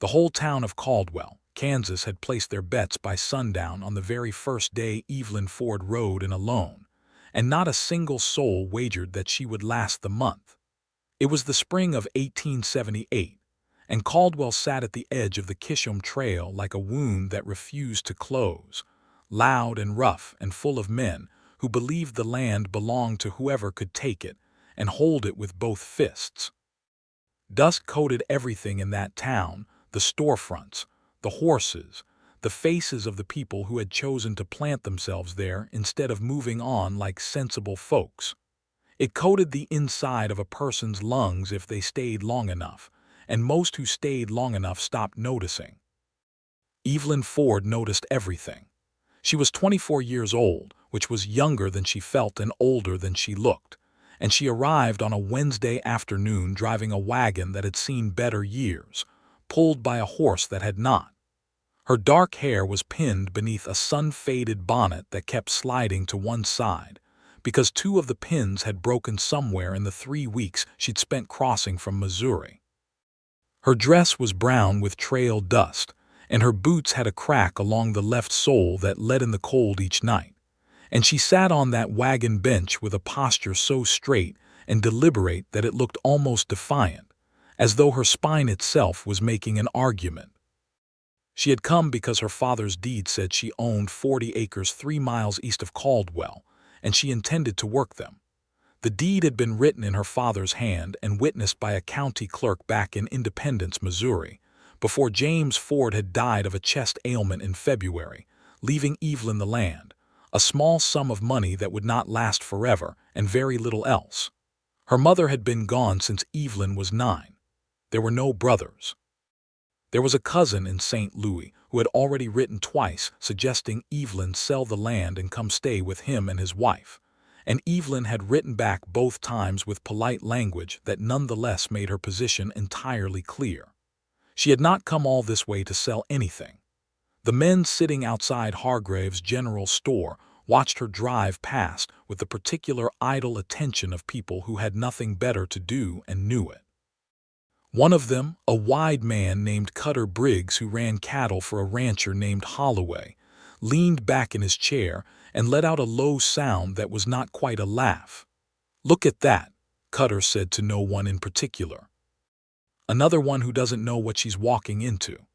The whole town of Caldwell, Kansas had placed their bets by sundown on the very first day Evelyn Ford rode in alone, and not a single soul wagered that she would last the month. It was the spring of 1878, and Caldwell sat at the edge of the Chisholm Trail like a wound that refused to close, loud and rough and full of men who believed the land belonged to whoever could take it and hold it with both fists. Dust coated everything in that town, the storefronts, the horses, the faces of the people who had chosen to plant themselves there instead of moving on like sensible folks. It coated the inside of a person's lungs if they stayed long enough, and most who stayed long enough stopped noticing. Evelyn Ford noticed everything. She was 24 years old, which was younger than she felt and older than she looked, and she arrived on a Wednesday afternoon driving a wagon that had seen better years, pulled by a horse that had not. Her dark hair was pinned beneath a sun-faded bonnet that kept sliding to one side, because two of the pins had broken somewhere in the 3 weeks she'd spent crossing from Missouri. Her dress was brown with trail dust, and her boots had a crack along the left sole that let in the cold each night, and she sat on that wagon bench with a posture so straight and deliberate that it looked almost defiant, as though her spine itself was making an argument. She had come because her father's deed said she owned 40 acres 3 miles east of Caldwell, and she intended to work them. The deed had been written in her father's hand and witnessed by a county clerk back in Independence, Missouri, before James Ford had died of a chest ailment in February, leaving Evelyn the land, a small sum of money that would not last forever, and very little else. Her mother had been gone since Evelyn was 9. There were no brothers. There was a cousin in St. Louis who had already written twice suggesting Evelyn sell the land and come stay with him and his wife, and Evelyn had written back both times with polite language that nonetheless made her position entirely clear. She had not come all this way to sell anything. The men sitting outside Hargrave's general store watched her drive past with the particular idle attention of people who had nothing better to do and knew it. One of them, a wide man named Cutter Briggs who ran cattle for a rancher named Holloway, leaned back in his chair and let out a low sound that was not quite a laugh. "Look at that," Cutter said to no one in particular. "Another one who doesn't know what she's walking into."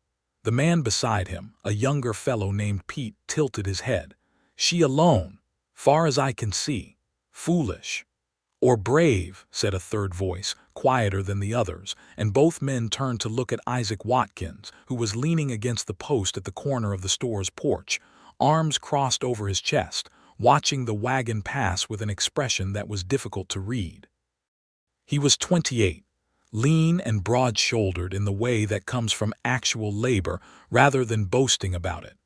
The man beside him, a younger fellow named Pete, tilted his head. "She alone, far as I can see. Foolish." "Or brave," said a third voice, quieter than the others, and both men turned to look at Isaac Watkins, who was leaning against the post at the corner of the store's porch, arms crossed over his chest, watching the wagon pass with an expression that was difficult to read. He was 28. Lean and broad-shouldered in the way that comes from actual labor rather than boasting about it,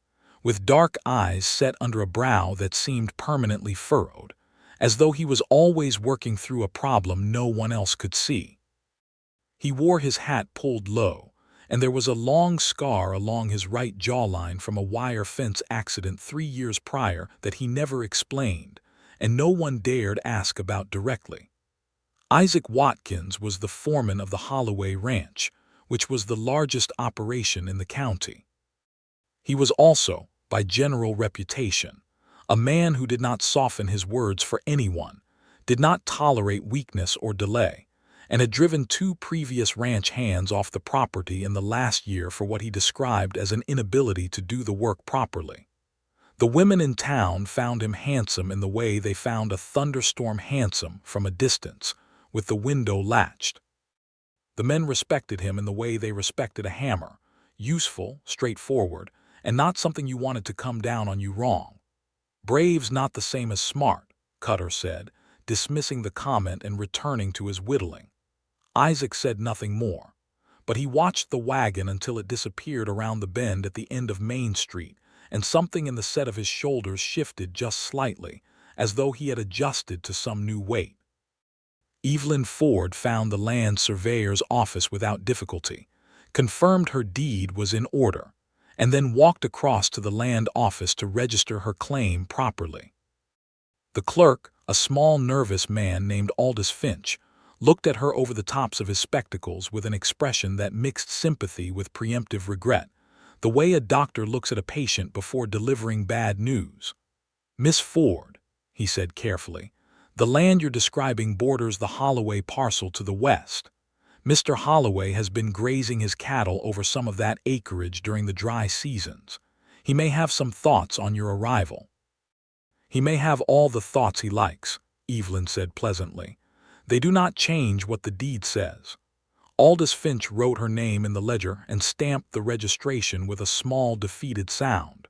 with dark eyes set under a brow that seemed permanently furrowed, as though he was always working through a problem no one else could see. He wore his hat pulled low, and there was a long scar along his right jawline from a wire fence accident 3 years prior that he never explained, and no one dared ask about directly. Isaac Watkins was the foreman of the Holloway ranch, which was the largest operation in the county. He was also, by general reputation, a man who did not soften his words for anyone, did not tolerate weakness or delay, and had driven 2 previous ranch hands off the property in the last year for what he described as an inability to do the work properly. The women in town found him handsome in the way they found a thunderstorm handsome from a distance, with the window latched. The men respected him in the way they respected a hammer, useful, straightforward, and not something you wanted to come down on you wrong. "Brave's not the same as smart," Cutter said, dismissing the comment and returning to his whittling. Isaac said nothing more, but he watched the wagon until it disappeared around the bend at the end of Main Street, and something in the set of his shoulders shifted just slightly, as though he had adjusted to some new weight. Evelyn Ford found the land surveyor's office without difficulty, confirmed her deed was in order, and then walked across to the land office to register her claim properly. The clerk, a small nervous man named Aldous Finch, looked at her over the tops of his spectacles with an expression that mixed sympathy with preemptive regret, the way a doctor looks at a patient before delivering bad news. "Miss Ford," he said carefully, "the land you're describing borders the Holloway parcel to the west. Mr. Holloway has been grazing his cattle over some of that acreage during the dry seasons. He may have some thoughts on your arrival." "He may have all the thoughts he likes," Evelyn said pleasantly. "They do not change what the deed says." Aldous Finch wrote her name in the ledger and stamped the registration with a small, defeated sound.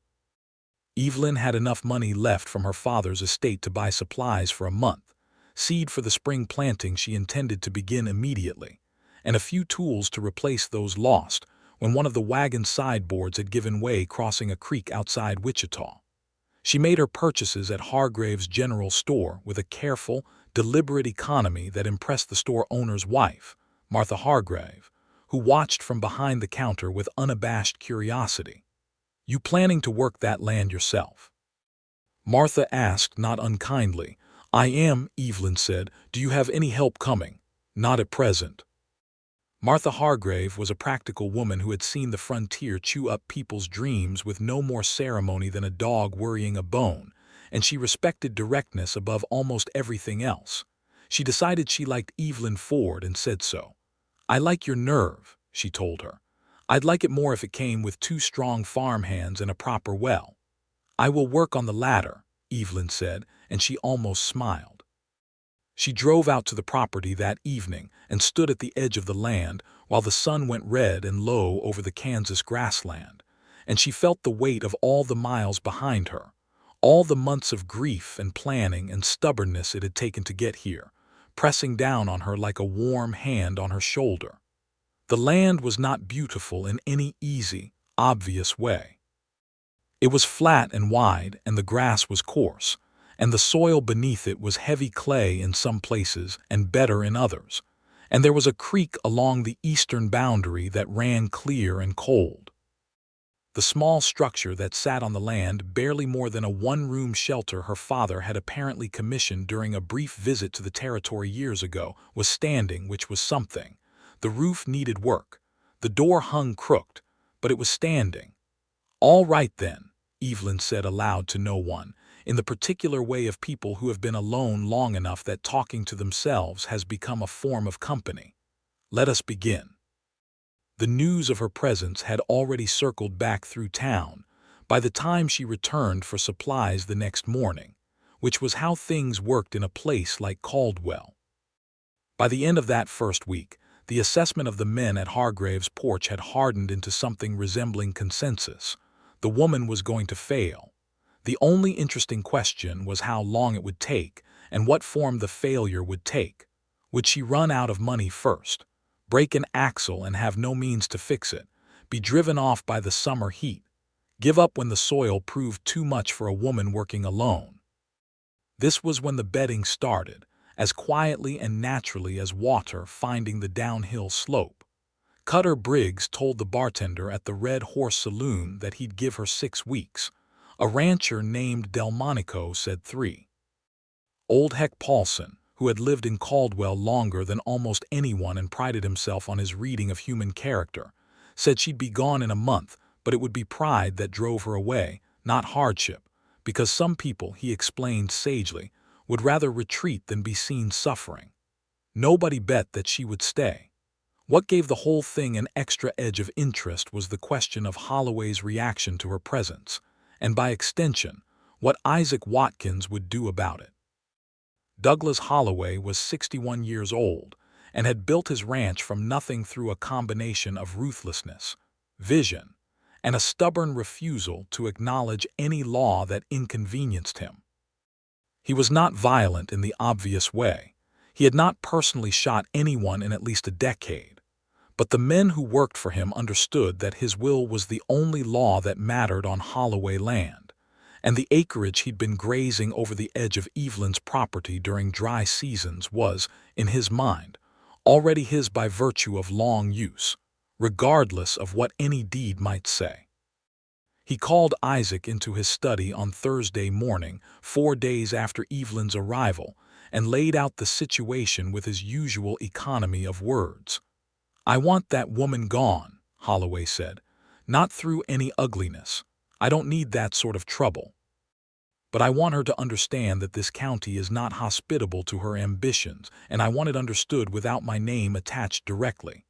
Evelyn had enough money left from her father's estate to buy supplies for a month, seed for the spring planting she intended to begin immediately, and a few tools to replace those lost when one of the wagon sideboards had given way crossing a creek outside Wichita. She made her purchases at Hargrave's General Store with a careful, deliberate economy that impressed the store owner's wife, Martha Hargrave, who watched from behind the counter with unabashed curiosity. "You planning to work that land yourself?" Martha asked, not unkindly. "I am," Evelyn said. "Do you have any help coming?" "Not at present." Martha Hargrave was a practical woman who had seen the frontier chew up people's dreams with no more ceremony than a dog worrying a bone, and she respected directness above almost everything else. She decided she liked Evelyn Ford and said so. "I like your nerve," she told her. "I'd like it more if it came with 2 strong farm hands and a proper well." "I will work on the latter," Evelyn said, and she almost smiled. She drove out to the property that evening and stood at the edge of the land while the sun went red and low over the Kansas grassland, and she felt the weight of all the miles behind her, all the months of grief and planning and stubbornness it had taken to get here, pressing down on her like a warm hand on her shoulder. The land was not beautiful in any easy, obvious way. It was flat and wide, and the grass was coarse, and the soil beneath it was heavy clay in some places and better in others, and there was a creek along the eastern boundary that ran clear and cold. The small structure that sat on the land, barely more than a one-room shelter her father had apparently commissioned during a brief visit to the territory years ago, was standing, which was something. The roof needed work. The door hung crooked, but it was standing. "All right then," Evelyn said aloud to no one, in the particular way of people who have been alone long enough that talking to themselves has become a form of company. "Let us begin." The news of her presence had already circled back through town by the time she returned for supplies the next morning, which was how things worked in a place like Caldwell. By the end of that first week, the assessment of the men at Hargrave's porch had hardened into something resembling consensus. The woman was going to fail. The only interesting question was how long it would take and what form the failure would take. Would she run out of money first, break an axle and have no means to fix it, be driven off by the summer heat, give up when the soil proved too much for a woman working alone? This was when the betting started, as quietly and naturally as water finding the downhill slope. Cutter Briggs told the bartender at the Red Horse Saloon that he'd give her 6 weeks. A rancher named Delmonico said 3. Old Heck Paulson, who had lived in Caldwell longer than almost anyone and prided himself on his reading of human character, said she'd be gone in a month, but it would be pride that drove her away, not hardship, because some people, he explained sagely, would rather retreat than be seen suffering. Nobody bet that she would stay. What gave the whole thing an extra edge of interest was the question of Holloway's reaction to her presence, and by extension, what Isaac Watkins would do about it. Douglas Holloway was 61 years old and had built his ranch from nothing through a combination of ruthlessness, vision, and a stubborn refusal to acknowledge any law that inconvenienced him. He was not violent in the obvious way. He had not personally shot anyone in at least a decade. But the men who worked for him understood that his will was the only law that mattered on Holloway land, and the acreage he'd been grazing over the edge of Evelyn's property during dry seasons was, in his mind, already his by virtue of long use, regardless of what any deed might say. He called Isaac into his study on Thursday morning, 4 days after Evelyn's arrival, and laid out the situation with his usual economy of words. "I want that woman gone," Holloway said. "Not through any ugliness. I don't need that sort of trouble. But I want her to understand that this county is not hospitable to her ambitions, and I want it understood without my name attached directly."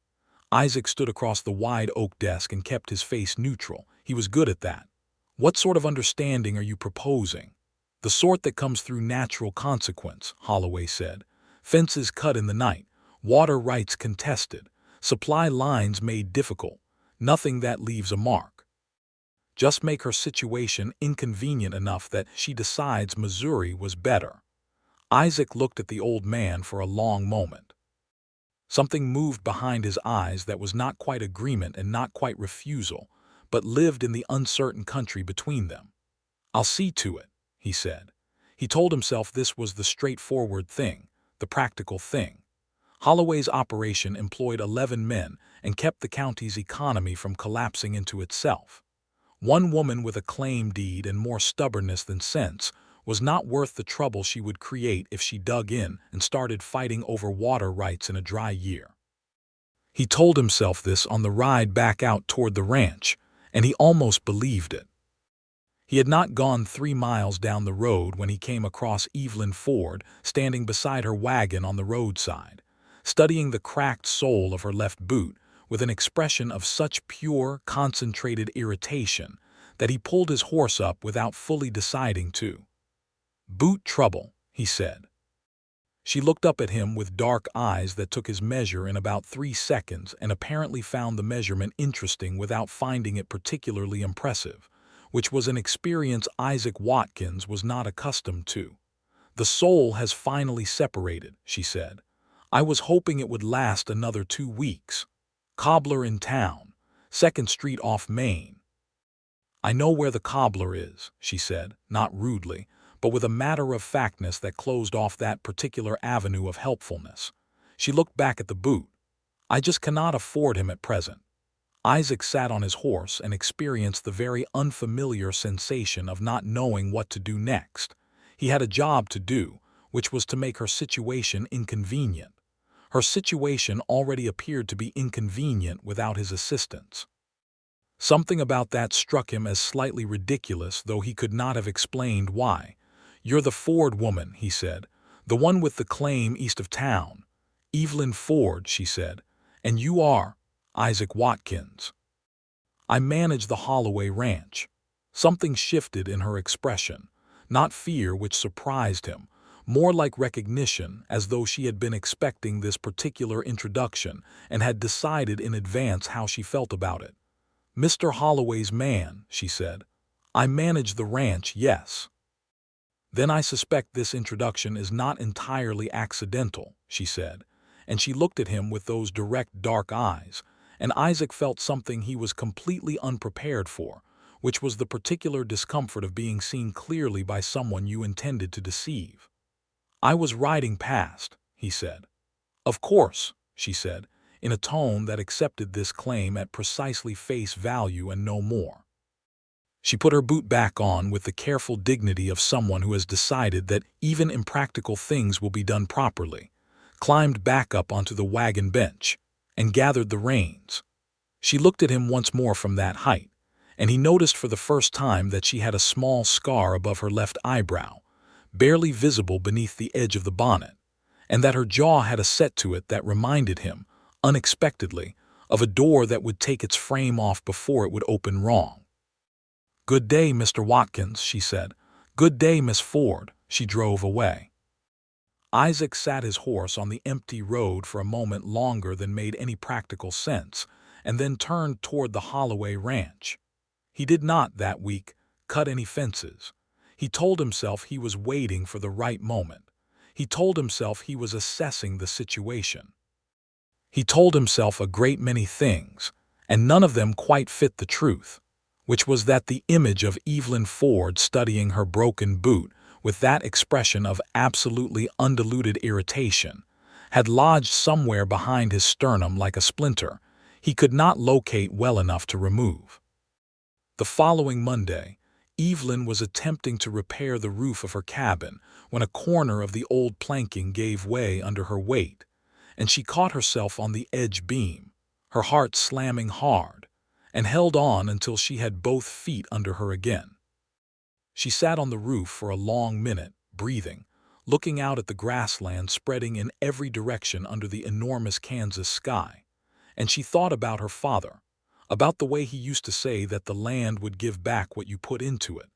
Isaac stood across the wide oak desk and kept his face neutral. He was good at that. "What sort of understanding are you proposing?" "The sort that comes through natural consequence," Holloway said. "Fences cut in the night, water rights contested, supply lines made difficult, nothing that leaves a mark. Just make her situation inconvenient enough that she decides Missouri was better." Isaac looked at the old man for a long moment. Something moved behind his eyes that was not quite agreement and not quite refusal, but lived in the uncertain country between them. "I'll see to it," he said. He told himself this was the straightforward thing, the practical thing. Holloway's operation employed 11 men and kept the county's economy from collapsing into itself. One woman with a claim deed and more stubbornness than sense was not worth the trouble she would create if she dug in and started fighting over water rights in a dry year. He told himself this on the ride back out toward the ranch, and he almost believed it. He had not gone 3 miles down the road when he came across Evelyn Ford standing beside her wagon on the roadside, studying the cracked sole of her left boot with an expression of such pure, concentrated irritation that he pulled his horse up without fully deciding to. "Boot trouble," he said. She looked up at him with dark eyes that took his measure in about 3 seconds and apparently found the measurement interesting without finding it particularly impressive, which was an experience Isaac Watkins was not accustomed to. "The sole has finally separated," she said. "I was hoping it would last another 2 weeks. Cobbler in town, 2nd Street off Main." "I know where the cobbler is," she said, not rudely, but with a matter-of-factness that closed off that particular avenue of helpfulness. She looked back at the boot. "I just cannot afford him at present." Isaac sat on his horse and experienced the very unfamiliar sensation of not knowing what to do next. He had a job to do, which was to make her situation inconvenient. Her situation already appeared to be inconvenient without his assistance. Something about that struck him as slightly ridiculous, though he could not have explained why. "You're the Ford woman," he said. "The one with the claim east of town." "Evelyn Ford," she said. "And you are—" "Isaac Watkins. I manage the Holloway ranch." Something shifted in her expression, not fear, which surprised him, more like recognition, as though she had been expecting this particular introduction and had decided in advance how she felt about it. "Mr. Holloway's man," she said. "I manage the ranch, yes." "Then I suspect this introduction is not entirely accidental," she said, and she looked at him with those direct dark eyes, and Isaac felt something he was completely unprepared for, which was the particular discomfort of being seen clearly by someone you intended to deceive. "I was riding past," he said. "Of course," she said, in a tone that accepted this claim at precisely face value and no more. She put her boot back on with the careful dignity of someone who has decided that even impractical things will be done properly, climbed back up onto the wagon bench, and gathered the reins. She looked at him once more from that height, and he noticed for the first time that she had a small scar above her left eyebrow, barely visible beneath the edge of the bonnet, and that her jaw had a set to it that reminded him, unexpectedly, of a door that would take its frame off before it would open wrong. "Good day, Mr. Watkins," she said. "Good day, Miss Ford." She drove away. Isaac sat his horse on the empty road for a moment longer than made any practical sense, and then turned toward the Holloway ranch. He did not, that week, cut any fences. He told himself he was waiting for the right moment. He told himself he was assessing the situation. He told himself a great many things, and none of them quite fit the truth, which was that the image of Evelyn Ford studying her broken boot with that expression of absolutely undiluted irritation had lodged somewhere behind his sternum like a splinter he could not locate well enough to remove. The following Monday, Evelyn was attempting to repair the roof of her cabin when a corner of the old planking gave way under her weight, and she caught herself on the edge beam, her heart slamming hard, and held on until she had both feet under her again. She sat on the roof for a long minute, breathing, looking out at the grassland spreading in every direction under the enormous Kansas sky, and she thought about her father, about the way he used to say that the land would give back what you put into it,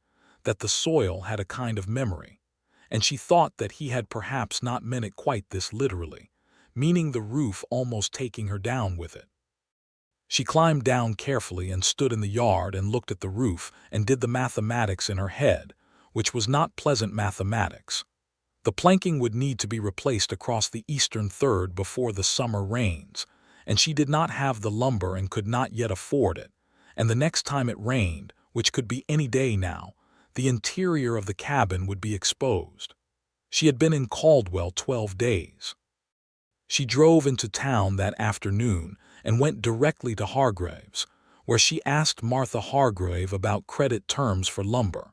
that the soil had a kind of memory, and she thought that he had perhaps not meant it quite this literally, meaning the roof almost taking her down with it. She climbed down carefully and stood in the yard and looked at the roof and did the mathematics in her head, which was not pleasant mathematics. The planking would need to be replaced across the eastern third before the summer rains, and she did not have the lumber and could not yet afford it, and the next time it rained, which could be any day now, the interior of the cabin would be exposed. She had been in Caldwell 12 days. She drove into town that afternoon and went directly to Hargrave's, where she asked Martha Hargrave about credit terms for lumber.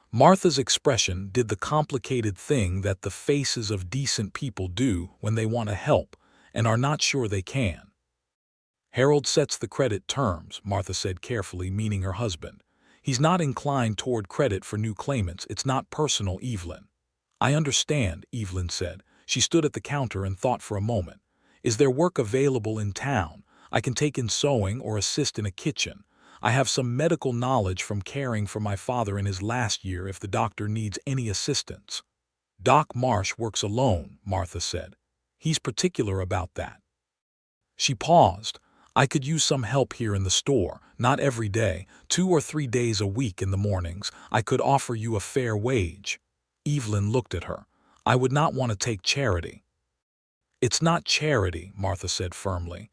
Martha's expression did the complicated thing that the faces of decent people do when they want to help and are not sure they can. Harold sets the credit terms, Martha said carefully, meaning her husband. He's not inclined toward credit for new claimants. It's not personal, Evelyn. I understand, Evelyn said. She stood at the counter and thought for a moment. Is there work available in town? I can take in sewing or assist in a kitchen. I have some medical knowledge from caring for my father in his last year if the doctor needs any assistance. Doc Marsh works alone, Martha said. He's particular about that. She paused. I could use some help here in the store, not every day, 2 or 3 days a week in the mornings. I could offer you a fair wage. Evelyn looked at her. I would not want to take charity. It's not charity, Martha said firmly.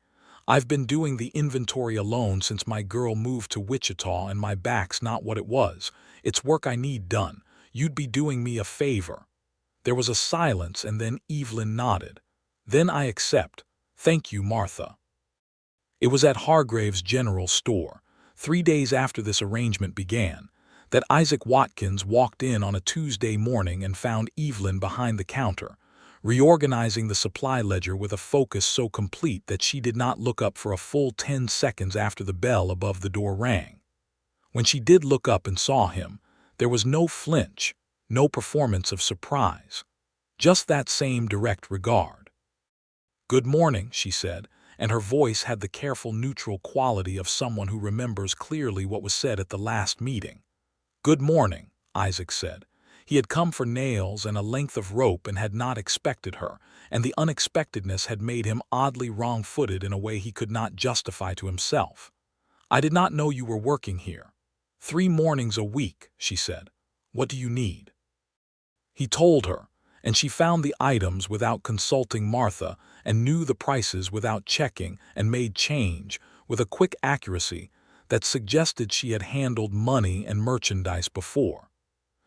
I've been doing the inventory alone since my girl moved to Wichita and my back's not what it was. It's work I need done. You'd be doing me a favor. There was a silence and then Evelyn nodded. Then I accept. Thank you, Martha. It was at Hargrave's General Store, 3 days after this arrangement began, that Isaac Watkins walked in on a Tuesday morning and found Evelyn behind the counter, reorganizing the supply ledger with a focus so complete that she did not look up for a full 10 seconds after the bell above the door rang. When she did look up and saw him, there was no flinch, no performance of surprise, just that same direct regard. Good morning, she said, and her voice had the careful neutral quality of someone who remembers clearly what was said at the last meeting. Good morning, Isaac said. He had come for nails and a length of rope and had not expected her, and the unexpectedness had made him oddly wrong-footed in a way he could not justify to himself. I did not know you were working here. 3 mornings a week, she said. What do you need? He told her, and she found the items without consulting Martha and knew the prices without checking and made change with a quick accuracy that suggested she had handled money and merchandise before.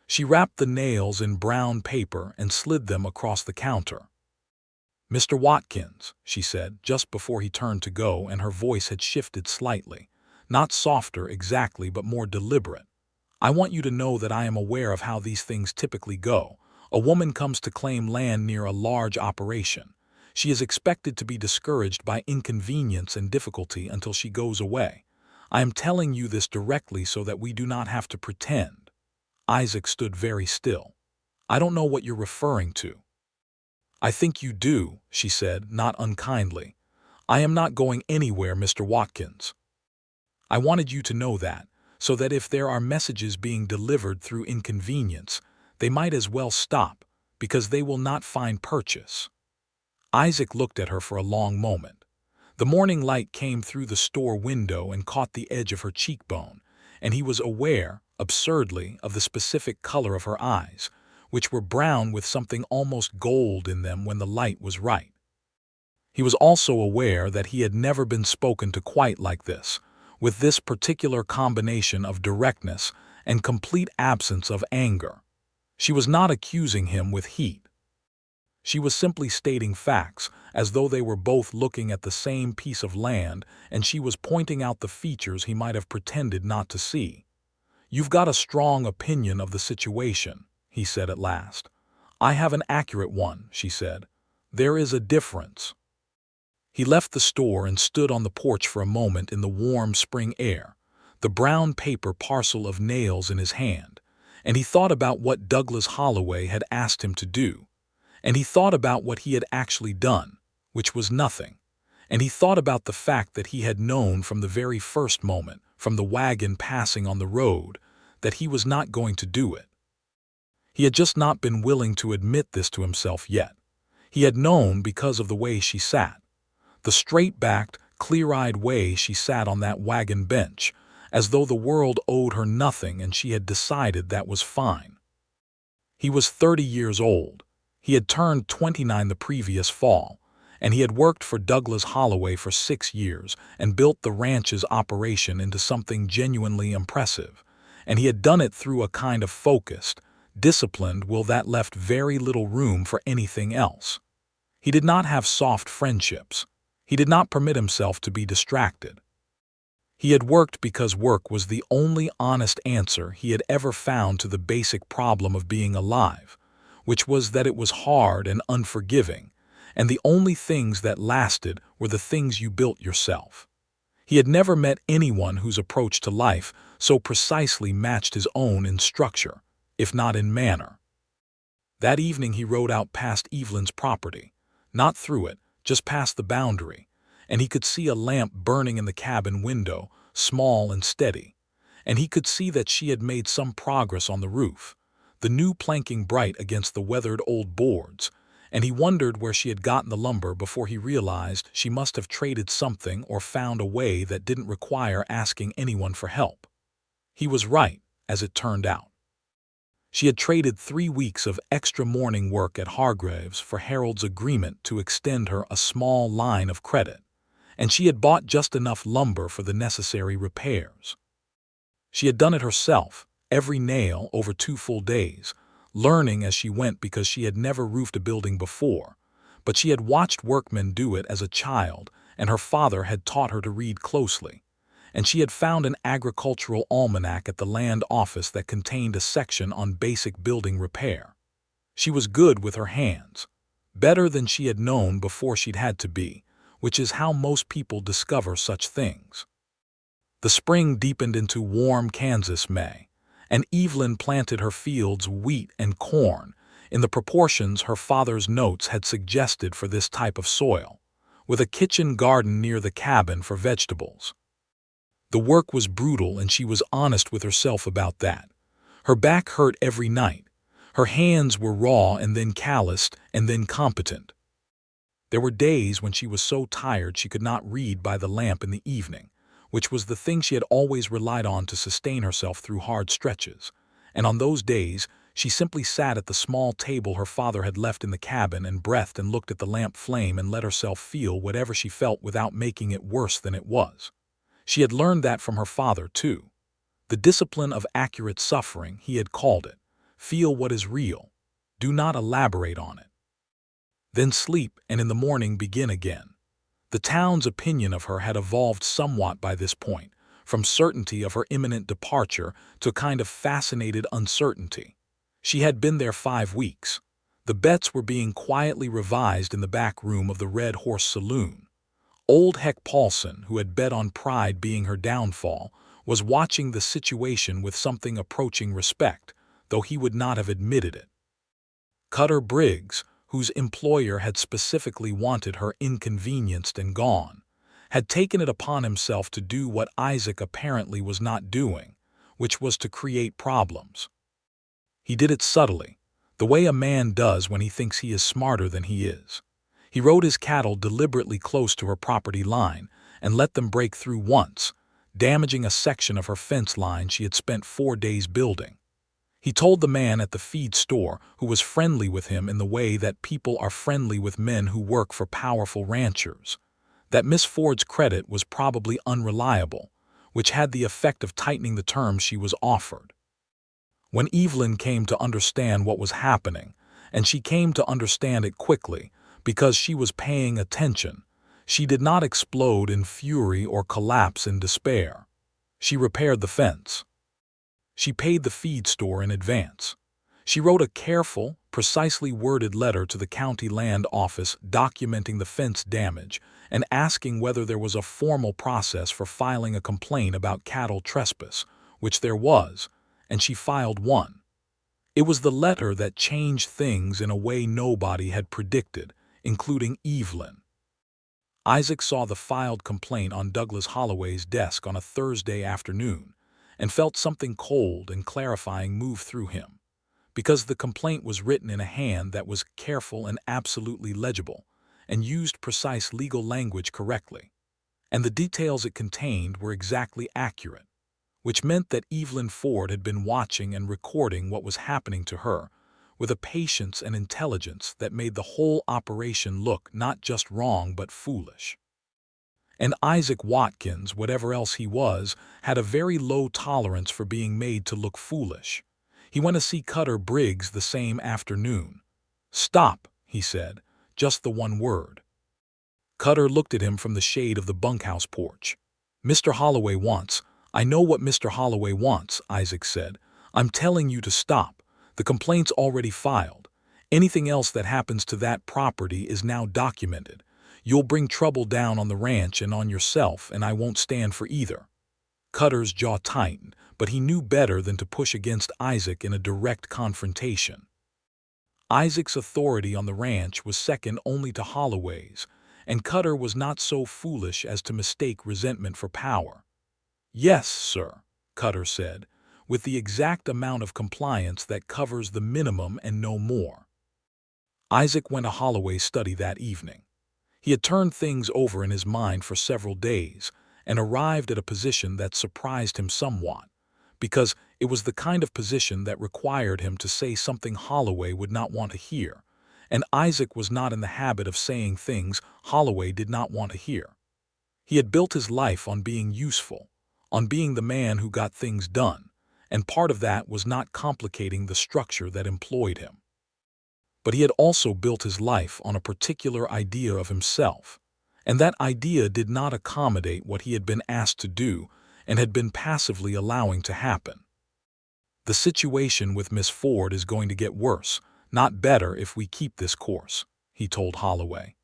She wrapped the nails in brown paper and slid them across the counter. Mr. Watkins, she said, just before he turned to go, and her voice had shifted slightly, not softer exactly but more deliberate. I want you to know that I am aware of how these things typically go. A woman comes to claim land near a large operation. She is expected to be discouraged by inconvenience and difficulty until she goes away. I am telling you this directly so that we do not have to pretend. Isaac stood very still. I don't know what you're referring to. I think you do, she said, not unkindly. I am not going anywhere, Mr. Watkins. I wanted you to know that, so that if there are messages being delivered through inconvenience, they might as well stop, because they will not find purchase. Isaac looked at her for a long moment. The morning light came through the store window and caught the edge of her cheekbone, and he was aware, absurdly, of the specific color of her eyes, which were brown with something almost gold in them when the light was right. He was also aware that he had never been spoken to quite like this, with this particular combination of directness and complete absence of anger. She was not accusing him with heat. She was simply stating facts, as though they were both looking at the same piece of land and she was pointing out the features he might have pretended not to see. "You've got a strong opinion of the situation," he said at last. "I have an accurate one," she said. "There is a difference." He left the store and stood on the porch for a moment in the warm spring air, the brown paper parcel of nails in his hand, and he thought about what Douglas Holloway had asked him to do, and he thought about what he had actually done, which was nothing, and he thought about the fact that he had known from the very first moment, from the wagon passing on the road, that he was not going to do it. He had just not been willing to admit this to himself yet. He had known because of the way she sat. The straight-backed, clear-eyed way she sat on that wagon bench, as though the world owed her nothing and she had decided that was fine. He was 30 years old. He had turned 29 the previous fall, and he had worked for Douglas Holloway for 6 years and built the ranch's operation into something genuinely impressive, and he had done it through a kind of focused, disciplined will that left very little room for anything else. He did not have soft friendships. He did not permit himself to be distracted. He had worked because work was the only honest answer he had ever found to the basic problem of being alive, which was that it was hard and unforgiving, and the only things that lasted were the things you built yourself. He had never met anyone whose approach to life so precisely matched his own in structure, if not in manner. That evening he rode out past Evelyn's property, not through it, just past the boundary, and he could see a lamp burning in the cabin window, small and steady, and he could see that she had made some progress on the roof, the new planking bright against the weathered old boards, and he wondered where she had gotten the lumber before he realized she must have traded something or found a way that didn't require asking anyone for help. He was right, as it turned out. She had traded 3 weeks of extra morning work at Hargrave's for Harold's agreement to extend her a small line of credit, and she had bought just enough lumber for the necessary repairs. She had done it herself, every nail over 2 full days, learning as she went because she had never roofed a building before, but she had watched workmen do it as a child, and her father had taught her to read closely, and she had found an agricultural almanac at the land office that contained a section on basic building repair. She was good with her hands, better than she had known before she'd had to be, which is how most people discover such things. The spring deepened into warm Kansas May, and Evelyn planted her fields wheat and corn in the proportions her father's notes had suggested for this type of soil, with a kitchen garden near the cabin for vegetables. The work was brutal, and she was honest with herself about that. Her back hurt every night. Her hands were raw and then calloused and then competent. There were days when she was so tired she could not read by the lamp in the evening, which was the thing she had always relied on to sustain herself through hard stretches, and on those days she simply sat at the small table her father had left in the cabin and breathed and looked at the lamp flame and let herself feel whatever she felt without making it worse than it was. She had learned that from her father, too. The discipline of accurate suffering, he had called it. Feel what is real. Do not elaborate on it. Then sleep, and in the morning begin again. The town's opinion of her had evolved somewhat by this point, from certainty of her imminent departure to a kind of fascinated uncertainty. She had been there 5 weeks. The bets were being quietly revised in the back room of the Red Horse Saloon. Old Heck Paulson, who had bet on pride being her downfall, was watching the situation with something approaching respect, though he would not have admitted it. Cutter Briggs, whose employer had specifically wanted her inconvenienced and gone, had taken it upon himself to do what Isaac apparently was not doing, which was to create problems. He did it subtly, the way a man does when he thinks he is smarter than he is. He rode his cattle deliberately close to her property line and let them break through once, damaging a section of her fence line she had spent 4 days building. He told the man at the feed store, who was friendly with him in the way that people are friendly with men who work for powerful ranchers, that Miss Ford's credit was probably unreliable, which had the effect of tightening the terms she was offered. When Evelyn came to understand what was happening, and she came to understand it quickly, because she was paying attention, she did not explode in fury or collapse in despair. She repaired the fence. She paid the feed store in advance. She wrote a careful, precisely worded letter to the county land office documenting the fence damage and asking whether there was a formal process for filing a complaint about cattle trespass, which there was, and she filed one. It was the letter that changed things in a way nobody had predicted, including Evelyn. Isaac saw the filed complaint on Douglas Holloway's desk on a Thursday afternoon and felt something cold and clarifying move through him. Because the complaint was written in a hand that was careful and absolutely legible, and used precise legal language correctly. And the details it contained were exactly accurate, which meant that Evelyn Ford had been watching and recording what was happening to her, with a patience and intelligence that made the whole operation look not just wrong but foolish. And Isaac Watkins, whatever else he was, had a very low tolerance for being made to look foolish. He went to see Cutter Briggs the same afternoon. "Stop," he said, just the one word. Cutter looked at him from the shade of the bunkhouse porch. "Mr. Holloway wants—" "I know what Mr. Holloway wants," Isaac said. "I'm telling you to stop. The complaint's already filed. Anything else that happens to that property is now documented. You'll bring trouble down on the ranch and on yourself, and I won't stand for either." Cutter's jaw tightened, but he knew better than to push against Isaac in a direct confrontation. Isaac's authority on the ranch was second only to Holloway's, and Cutter was not so foolish as to mistake resentment for power. "Yes, sir," Cutter said, "with the exact amount of compliance that covers the minimum and no more." Isaac went to Holloway's study that evening. He had turned things over in his mind for several days and arrived at a position that surprised him somewhat, because it was the kind of position that required him to say something Holloway would not want to hear, and Isaac was not in the habit of saying things Holloway did not want to hear. He had built his life on being useful, on being the man who got things done, and part of that was not complicating the structure that employed him. But he had also built his life on a particular idea of himself, and that idea did not accommodate what he had been asked to do and had been passively allowing to happen. "The situation with Miss Ford is going to get worse, not better if we keep this course," he told Holloway.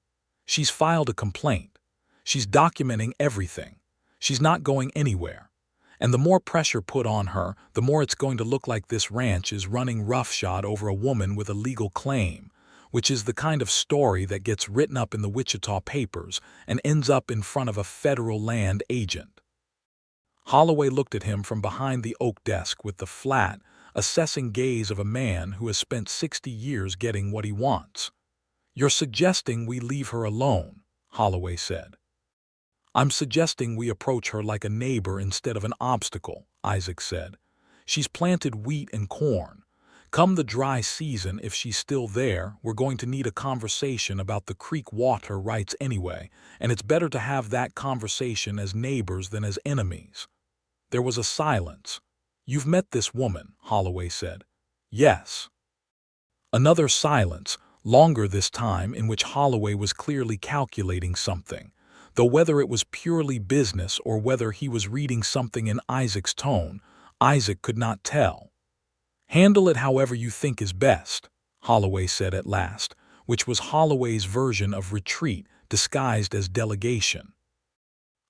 "She's filed a complaint. She's documenting everything. She's not going anywhere. And the more pressure put on her, the more it's going to look like this ranch is running roughshod over a woman with a legal claim, which is the kind of story that gets written up in the Wichita papers and ends up in front of a federal land agent." Holloway looked at him from behind the oak desk with the flat, assessing gaze of a man who has spent 60 years getting what he wants. "You're suggesting we leave her alone," Holloway said. "I'm suggesting we approach her like a neighbor instead of an obstacle," Isaac said. "She's planted wheat and corn. Come the dry season, if she's still there, we're going to need a conversation about the creek water rights anyway, and it's better to have that conversation as neighbors than as enemies." There was a silence. "You've met this woman," Holloway said. "Yes." Another silence, longer this time, in which Holloway was clearly calculating something, though whether it was purely business or whether he was reading something in Isaac's tone, Isaac could not tell. "Handle it however you think is best," Holloway said at last, which was Holloway's version of retreat disguised as delegation.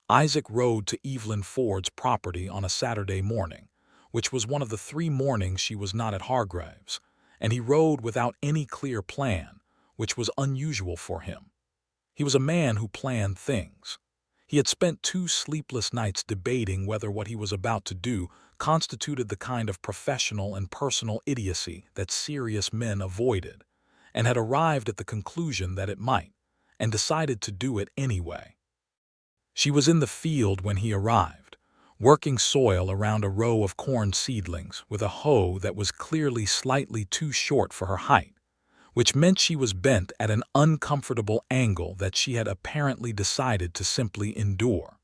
Isaac rode to Evelyn Ford's property on a Saturday morning, which was one of the 3 mornings she was not at Hargrave's, and he rode without any clear plan, which was unusual for him. He was a man who planned things. He had spent 2 sleepless nights debating whether what he was about to do constituted the kind of professional and personal idiocy that serious men avoided, and had arrived at the conclusion that it might, and decided to do it anyway. She was in the field when he arrived, working soil around a row of corn seedlings with a hoe that was clearly slightly too short for her height, which meant she was bent at an uncomfortable angle that she had apparently decided to simply endure.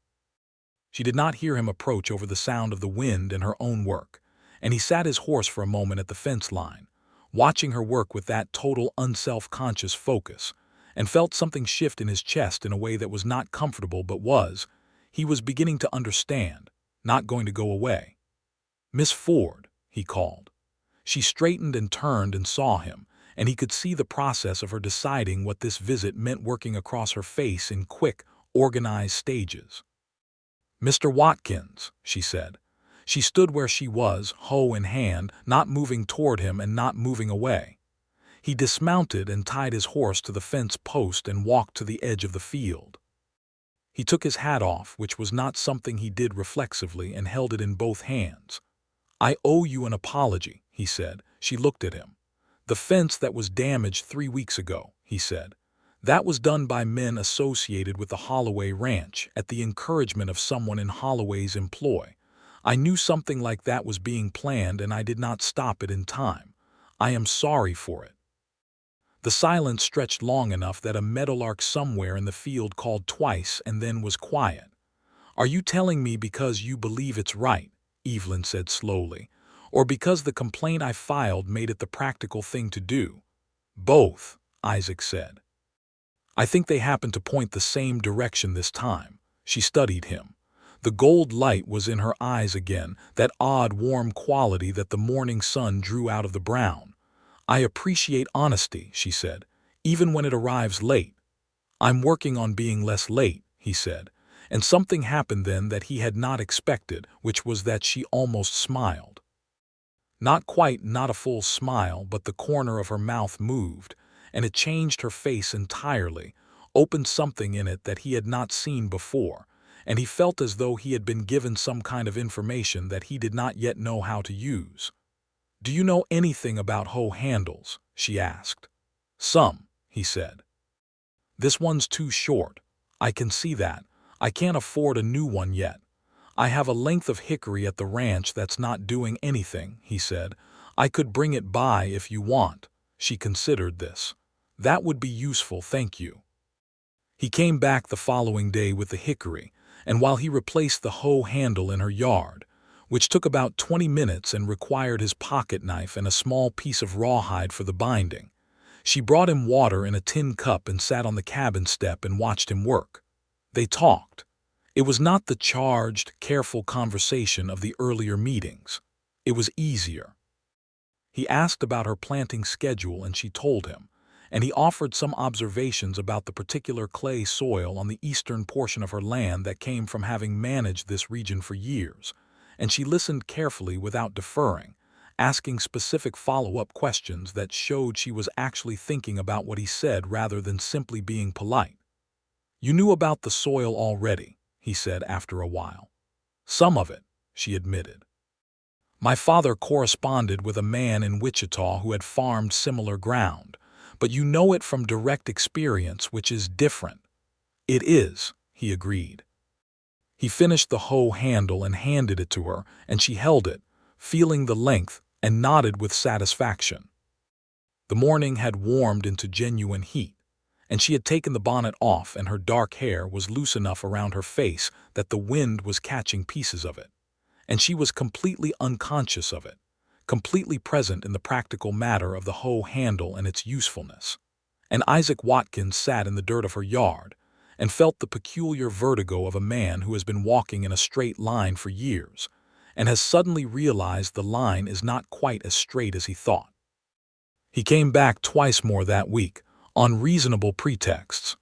She did not hear him approach over the sound of the wind and her own work, and he sat his horse for a moment at the fence line, watching her work with that total unself-conscious focus, and felt something shift in his chest in a way that was not comfortable but he was beginning to understand, not going to go away. "Miss Ford," he called. She straightened and turned and saw him, and he could see the process of her deciding what this visit meant working across her face in quick, organized stages. "Mr. Watkins," she said. She stood where she was, hoe in hand, not moving toward him and not moving away. He dismounted and tied his horse to the fence post and walked to the edge of the field. He took his hat off, which was not something he did reflexively, and held it in both hands. "I owe you an apology," he said. She looked at him. "The fence that was damaged 3 weeks ago," he said. "That was done by men associated with the Holloway ranch, at the encouragement of someone in Holloway's employ. I knew something like that was being planned and I did not stop it in time. I am sorry for it." The silence stretched long enough that a meadowlark somewhere in the field called twice and then was quiet. "Are you telling me because you believe it's right," Evelyn said slowly, "or because the complaint I filed made it the practical thing to do?" "Both," Isaac said. "I think they happened to point the same direction this time." She studied him. The gold light was in her eyes again, that odd warm quality that the morning sun drew out of the brown. "I appreciate honesty," she said, "even when it arrives late." "I'm working on being less late," he said, and something happened then that he had not expected, which was that she almost smiled. Not quite, not a full smile, but the corner of her mouth moved, and it changed her face entirely, opened something in it that he had not seen before, and he felt as though he had been given some kind of information that he did not yet know how to use. "Do you know anything about hoe handles?" she asked. "Some," he said. "This one's too short. I can see that. I can't afford a new one yet. I have a length of hickory at the ranch that's not doing anything," he said. "I could bring it by if you want." She considered this. "That would be useful, thank you." He came back the following day with the hickory, and while he replaced the hoe handle in her yard, which took about 20 minutes and required his pocket knife and a small piece of rawhide for the binding, she brought him water in a tin cup and sat on the cabin step and watched him work. They talked. It was not the charged, careful conversation of the earlier meetings. It was easier. He asked about her planting schedule and she told him, and he offered some observations about the particular clay soil on the eastern portion of her land that came from having managed this region for years, and she listened carefully without deferring, asking specific follow-up questions that showed she was actually thinking about what he said rather than simply being polite. "You knew about the soil already," he said after a while. "Some of it," she admitted. "My father corresponded with a man in Wichita who had farmed similar ground, but you know it from direct experience, which is different." "It is," he agreed. He finished the hoe handle and handed it to her, and she held it, feeling the length, and nodded with satisfaction. The morning had warmed into genuine heat, and she had taken the bonnet off, and her dark hair was loose enough around her face that the wind was catching pieces of it, and she was completely unconscious of it, completely present in the practical matter of the hoe handle and its usefulness. And Isaac Watkins sat in the dirt of her yard, and felt the peculiar vertigo of a man who has been walking in a straight line for years, and has suddenly realized the line is not quite as straight as he thought. He came back twice more that week, on reasonable pretexts.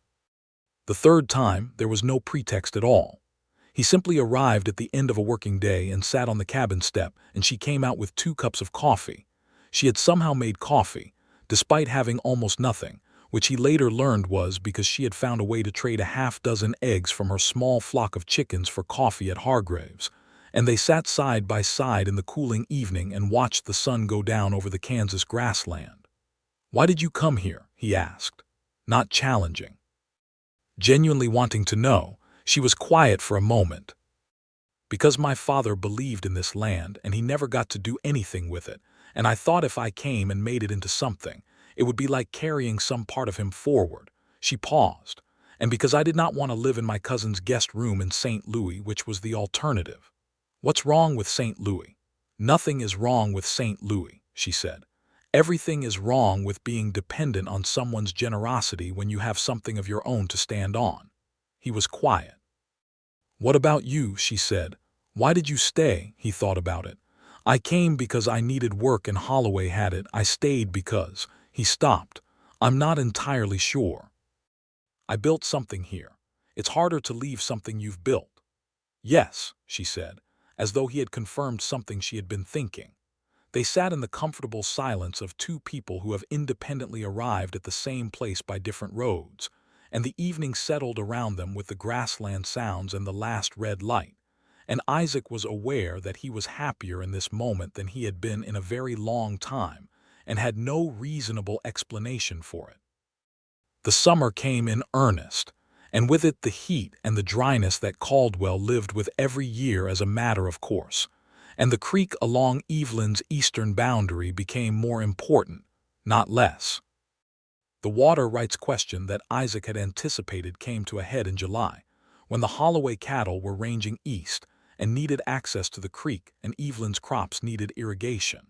The third time, there was no pretext at all. He simply arrived at the end of a working day and sat on the cabin step, and she came out with 2 cups of coffee. She had somehow made coffee, despite having almost nothing, which he later learned was because she had found a way to trade a half-dozen eggs from her small flock of chickens for coffee at Hargrave's, and they sat side by side in the cooling evening and watched the sun go down over the Kansas grassland. "Why did you come here?" he asked, not challenging. Genuinely wanting to know, she was quiet for a moment. "Because my father believed in this land and he never got to do anything with it, and I thought if I came and made it into something, it would be like carrying some part of him forward." She paused. "And because I did not want to live in my cousin's guest room in St. Louis, which was the alternative." "What's wrong with St. Louis?" "Nothing is wrong with St. Louis," she said. "Everything is wrong with being dependent on someone's generosity when you have something of your own to stand on." He was quiet. "What about you?" she said. "Why did you stay?" He thought about it. I came because I needed work and Holloway had it. I stayed because—" He stopped. "I'm not entirely sure. I built something here. It's harder to leave something you've built." "Yes," she said, as though he had confirmed something she had been thinking. They sat in the comfortable silence of two people who have independently arrived at the same place by different roads, and the evening settled around them with the grassland sounds and the last red light, and Isaac was aware that he was happier in this moment than he had been in a very long time, and had no reasonable explanation for it. The summer came in earnest, and with it the heat and the dryness that Caldwell lived with every year as a matter of course, and the creek along Evelyn's eastern boundary became more important, not less. The water rights question that Isaac had anticipated came to a head in July, when the Holloway cattle were ranging east and needed access to the creek, and Evelyn's crops needed irrigation.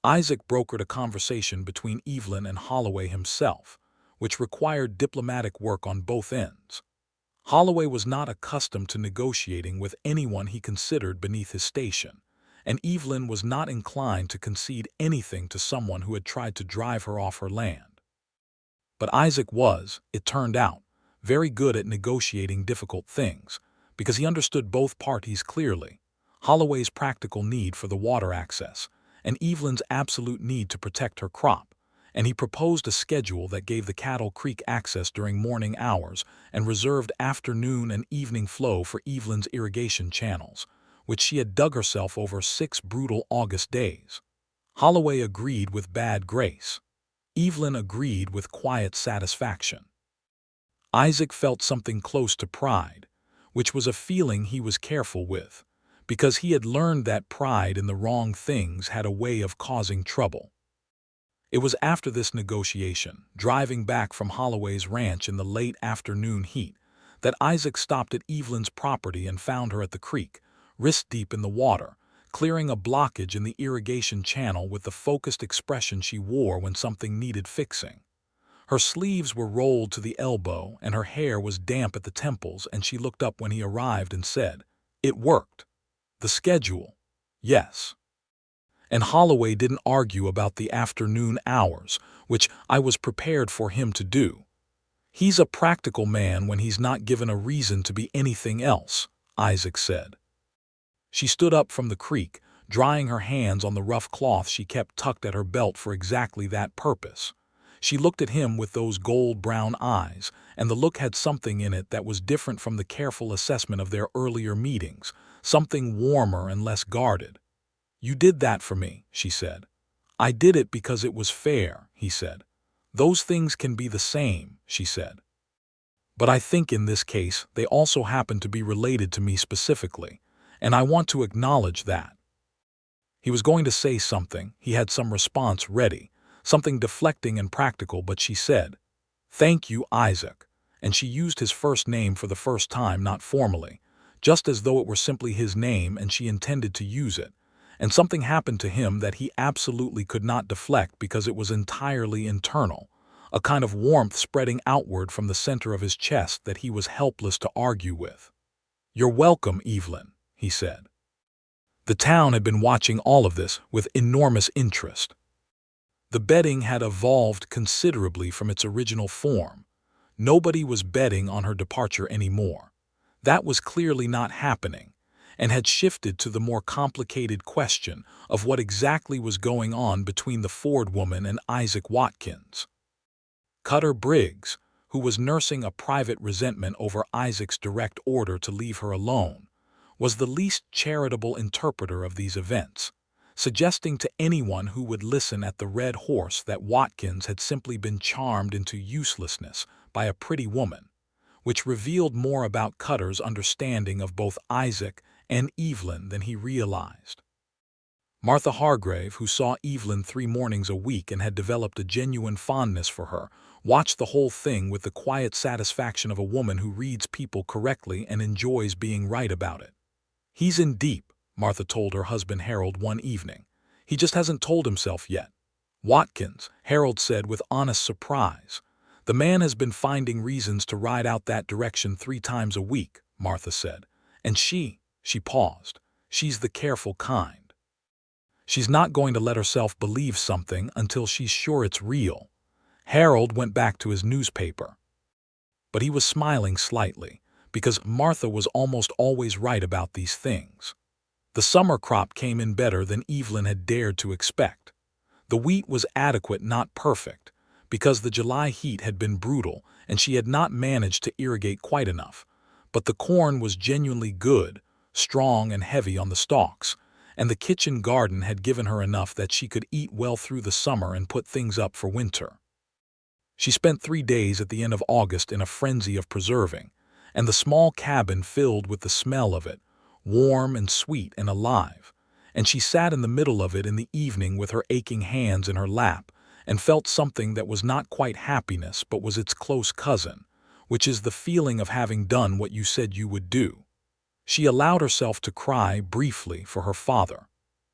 Isaac brokered a conversation between Evelyn and Holloway himself, which required diplomatic work on both ends. Holloway was not accustomed to negotiating with anyone he considered beneath his station, and Evelyn was not inclined to concede anything to someone who had tried to drive her off her land. But Isaac was, it turned out, very good at negotiating difficult things, because he understood both parties clearly: Holloway's practical need for the water access, and Evelyn's absolute need to protect her crop, and he proposed a schedule that gave the cattle creek access during morning hours and reserved afternoon and evening flow for Evelyn's irrigation channels, which she had dug herself over 6 brutal August days. Holloway agreed with bad grace. Evelyn agreed with quiet satisfaction. Isaac felt something close to pride, which was a feeling he was careful with, because he had learned that pride in the wrong things had a way of causing trouble. It was after this negotiation, driving back from Holloway's ranch in the late afternoon heat, that Isaac stopped at Evelyn's property and found her at the creek, wrist-deep in the water, clearing a blockage in the irrigation channel with the focused expression she wore when something needed fixing. Her sleeves were rolled to the elbow and her hair was damp at the temples, and she looked up when he arrived and said, "It worked. The schedule." "Yes." And Holloway didn't argue about the afternoon hours, which I was prepared for him to do. "He's a practical man when he's not given a reason to be anything else," Isaac said. She stood up from the creek, drying her hands on the rough cloth she kept tucked at her belt for exactly that purpose. She looked at him with those gold-brown eyes, and the look had something in it that was different from the careful assessment of their earlier meetings, something warmer and less guarded. "You did that for me," she said. "I did it because it was fair," he said. "Those things can be the same," she said. "But I think in this case they also happen to be related to me specifically, and I want to acknowledge that." He was going to say something, he had some response ready, something deflecting and practical, but she said, "Thank you, Isaac," and she used his first name for the first time, not formally, just as though it were simply his name and she intended to use it, and something happened to him that he absolutely could not deflect because it was entirely internal, a kind of warmth spreading outward from the center of his chest that he was helpless to argue with. "You're welcome, Evelyn," he said. The town had been watching all of this with enormous interest. The betting had evolved considerably from its original form. Nobody was betting on her departure anymore. That was clearly not happening, and had shifted to the more complicated question of what exactly was going on between the Ford woman and Isaac Watkins. Cutter Briggs, who was nursing a private resentment over Isaac's direct order to leave her alone, was the least charitable interpreter of these events, suggesting to anyone who would listen at the Red Horse that Watkins had simply been charmed into uselessness by a pretty woman, which revealed more about Cutter's understanding of both Isaac and Evelyn than he realized. Martha Hargrave, who saw Evelyn 3 mornings a week and had developed a genuine fondness for her, watched the whole thing with the quiet satisfaction of a woman who reads people correctly and enjoys being right about it. "He's in deep," Martha told her husband Harold one evening. "He just hasn't told himself yet." "Watkins," Harold said with honest surprise. "The man has been finding reasons to ride out that direction 3 times a week," Martha said. "And she paused. "She's the careful kind." She's not going to let herself believe something until she's sure it's real. Harold went back to his newspaper. But he was smiling slightly, because Martha was almost always right about these things. The summer crop came in better than Evelyn had dared to expect. The wheat was adequate, not perfect, because the July heat had been brutal and she had not managed to irrigate quite enough. But the corn was genuinely good, strong and heavy on the stalks, and the kitchen garden had given her enough that she could eat well through the summer and put things up for winter. She spent 3 days at the end of August in a frenzy of preserving, and the small cabin filled with the smell of it, warm and sweet and alive, and she sat in the middle of it in the evening with her aching hands in her lap and felt something that was not quite happiness but was its close cousin, which is the feeling of having done what you said you would do. She allowed herself to cry briefly for her father.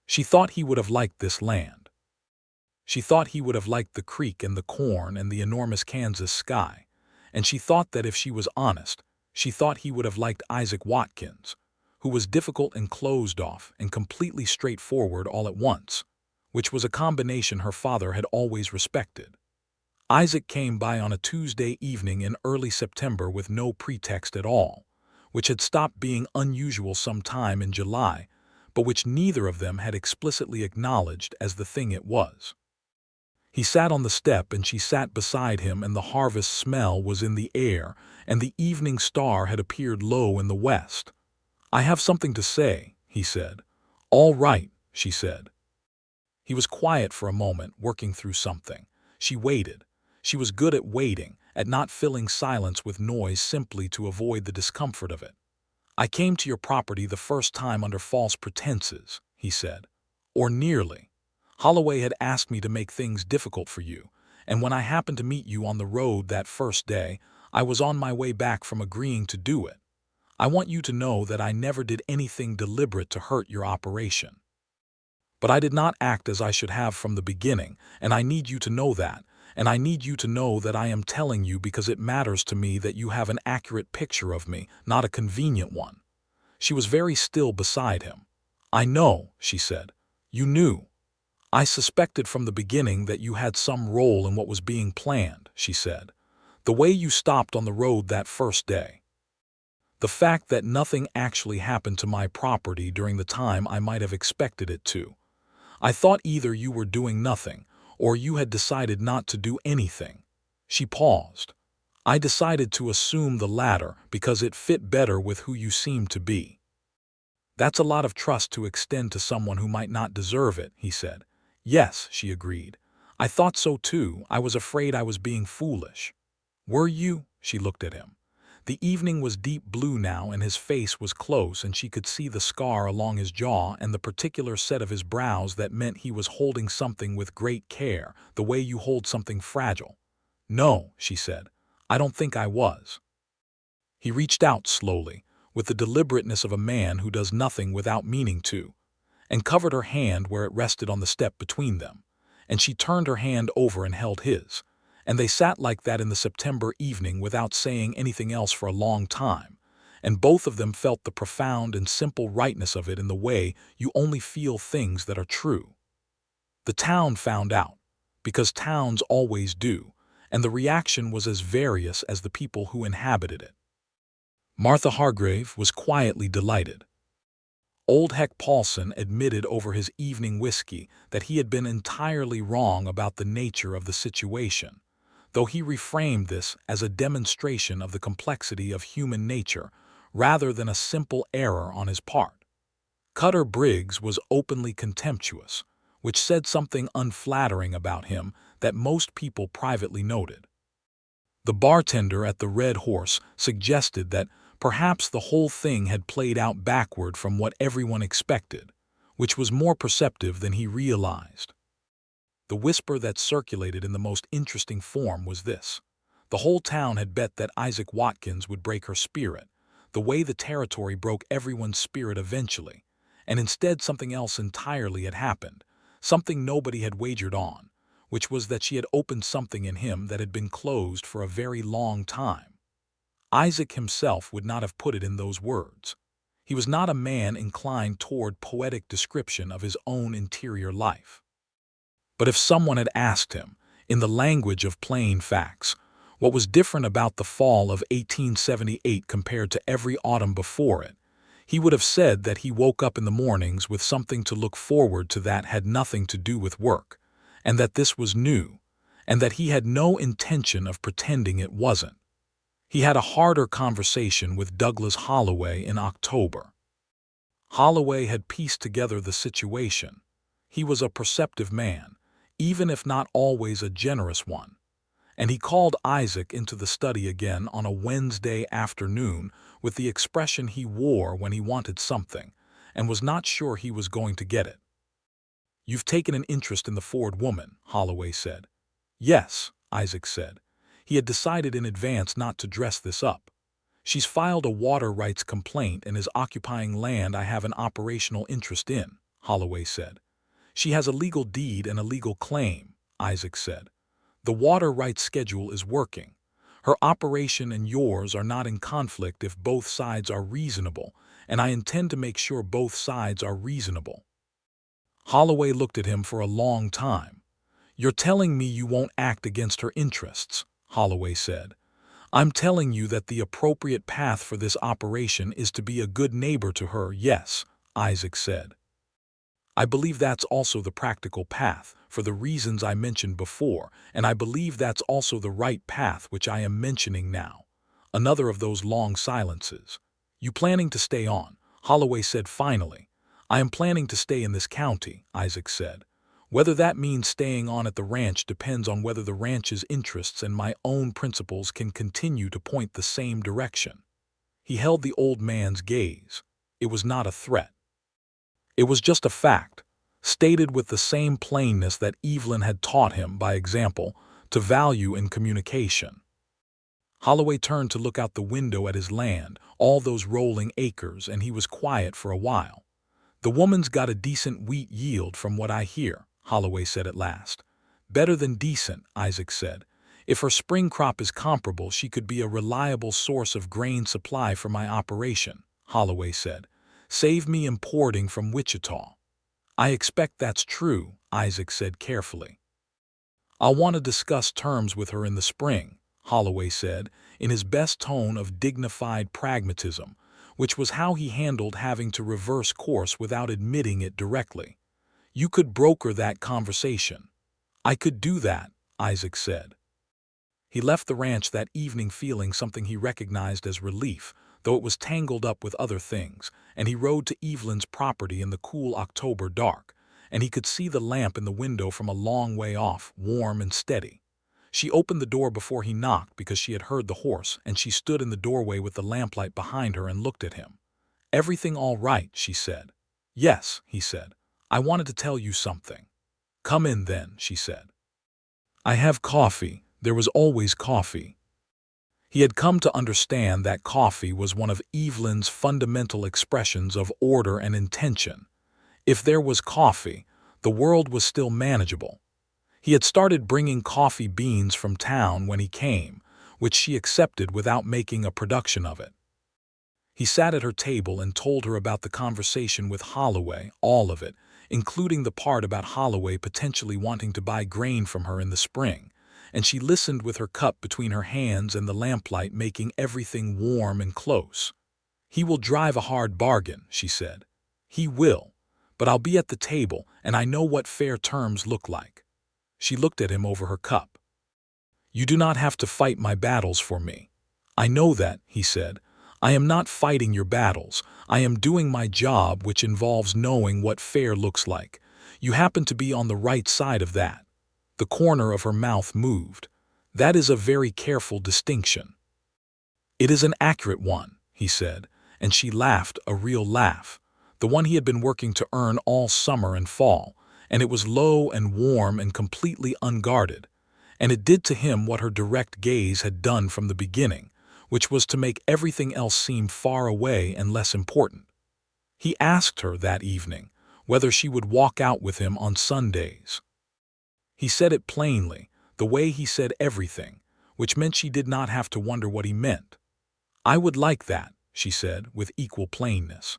She thought he would have liked this land. She thought he would have liked the creek and the corn and the enormous Kansas sky, and she thought that if she was honest, she thought he would have liked Isaac Watkins, who was difficult and closed off and completely straightforward all at once, which was a combination her father had always respected. Isaac came by on a Tuesday evening in early September with no pretext at all, which had stopped being unusual some time in July, but which neither of them had explicitly acknowledged as the thing it was. He sat on the step and she sat beside him, and the harvest smell was in the air, and the evening star had appeared low in the west. "I have something to say," he said. "All right," she said. He was quiet for a moment, working through something. She waited. She was good at waiting, at not filling silence with noise simply to avoid the discomfort of it. "I came to your property the first time under false pretenses," he said. "Or nearly. Holloway had asked me to make things difficult for you, and when I happened to meet you on the road that first day, I was on my way back from agreeing to do it. I want you to know that I never did anything deliberate to hurt your operation. But I did not act as I should have from the beginning, and I need you to know that, and I need you to know that I am telling you because it matters to me that you have an accurate picture of me, not a convenient one." She was very still beside him. "I know," she said. "You knew. I suspected from the beginning that you had some role in what was being planned," she said. "The way you stopped on the road that first day. The fact that nothing actually happened to my property during the time I might have expected it to. I thought either you were doing nothing, or you had decided not to do anything." She paused. "I decided to assume the latter because it fit better with who you seemed to be." "That's a lot of trust to extend to someone who might not deserve it," he said. "Yes," she agreed. "I thought so too. I was afraid I was being foolish." "Were you?" She looked at him. The evening was deep blue now, and his face was close, and she could see the scar along his jaw and the particular set of his brows that meant he was holding something with great care, the way you hold something fragile. "No," she said. "I don't think I was." He reached out slowly, with the deliberateness of a man who does nothing without meaning to, and covered her hand where it rested on the step between them, and she turned her hand over and held his. And they sat like that in the September evening without saying anything else for a long time, and both of them felt the profound and simple rightness of it in the way you only feel things that are true. The town found out, because towns always do, and the reaction was as various as the people who inhabited it. Martha Hargrave was quietly delighted. Old Heck Paulson admitted over his evening whiskey that he had been entirely wrong about the nature of the situation, though he reframed this as a demonstration of the complexity of human nature rather than a simple error on his part. Cutter Briggs was openly contemptuous, which said something unflattering about him that most people privately noted. The bartender at the Red Horse suggested that perhaps the whole thing had played out backward from what everyone expected, which was more perceptive than he realized. The whisper that circulated in the most interesting form was this: the whole town had bet that Isaac Watkins would break her spirit, the way the territory broke everyone's spirit eventually, and instead something else entirely had happened, something nobody had wagered on, which was that she had opened something in him that had been closed for a very long time. Isaac himself would not have put it in those words. He was not a man inclined toward poetic description of his own interior life. But if someone had asked him, in the language of plain facts, what was different about the fall of 1878 compared to every autumn before it, he would have said that he woke up in the mornings with something to look forward to that had nothing to do with work, and that this was new, and that he had no intention of pretending it wasn't. He had a harder conversation with Douglas Holloway in October. Holloway had pieced together the situation. He was a perceptive man, even if not always a generous one, and he called Isaac into the study again on a Wednesday afternoon with the expression he wore when he wanted something and was not sure he was going to get it. "You've taken an interest in the Ford woman," Holloway said. "Yes," Isaac said. He had decided in advance not to dress this up. "She's filed a water rights complaint and is occupying land I have an operational interest in," Holloway said. "She has a legal deed and a legal claim," Isaac said. "The water rights schedule is working. Her operation and yours are not in conflict if both sides are reasonable, and I intend to make sure both sides are reasonable." Holloway looked at him for a long time. "You're telling me you won't act against her interests," Holloway said. "I'm telling you that the appropriate path for this operation is to be a good neighbor to her." "Yes," Isaac said. "I believe that's also the practical path, for the reasons I mentioned before, and I believe that's also the right path which I am mentioning now." Another of those long silences. "You planning to stay on?" Holloway said finally. "I am planning to stay in this county," Isaac said. "Whether that means staying on at the ranch depends on whether the ranch's interests and my own principles can continue to point the same direction." He held the old man's gaze. It was not a threat. It was just a fact, stated with the same plainness that Evelyn had taught him, by example, to value in communication. Holloway turned to look out the window at his land, all those rolling acres, and he was quiet for a while. "The woman's got a decent wheat yield from what I hear," Holloway said at last. "Better than decent," Isaac said. "If her spring crop is comparable, she could be a reliable source of grain supply for my operation," Holloway said. "Save me importing from Wichita." "I expect that's true," Isaac said carefully. "I'll want to discuss terms with her in the spring," Holloway said, in his best tone of dignified pragmatism, which was how he handled having to reverse course without admitting it directly. "You could broker that conversation." "I could do that," Isaac said. He left the ranch that evening feeling something he recognized as relief, though it was tangled up with other things, and he rode to Evelyn's property in the cool October dark, and he could see the lamp in the window from a long way off, warm and steady. She opened the door before he knocked because she had heard the horse, and she stood in the doorway with the lamplight behind her and looked at him. "Everything all right?" she said. "Yes," he said. "I wanted to tell you something." "Come in then," she said. "I have coffee." There was always coffee. He had come to understand that coffee was one of Evelyn's fundamental expressions of order and intention. If there was coffee, the world was still manageable. He had started bringing coffee beans from town when he came, which she accepted without making a production of it. He sat at her table and told her about the conversation with Holloway, all of it, including the part about Holloway potentially wanting to buy grain from her in the spring, and she listened with her cup between her hands and the lamplight making everything warm and close. "He will drive a hard bargain," she said. "He will, but I'll be at the table, and I know what fair terms look like." She looked at him over her cup. "You do not have to fight my battles for me." "I know that," he said. "I am not fighting your battles. I am doing my job, which involves knowing what fair looks like. You happen to be on the right side of that." The corner of her mouth moved. "That is a very careful distinction." "It is an accurate one," he said, and she laughed, a real laugh, the one he had been working to earn all summer and fall, and it was low and warm and completely unguarded, and it did to him what her direct gaze had done from the beginning, which was to make everything else seem far away and less important. He asked her that evening whether she would walk out with him on Sundays. He said it plainly, the way he said everything, which meant she did not have to wonder what he meant. "I would like that," she said, with equal plainness.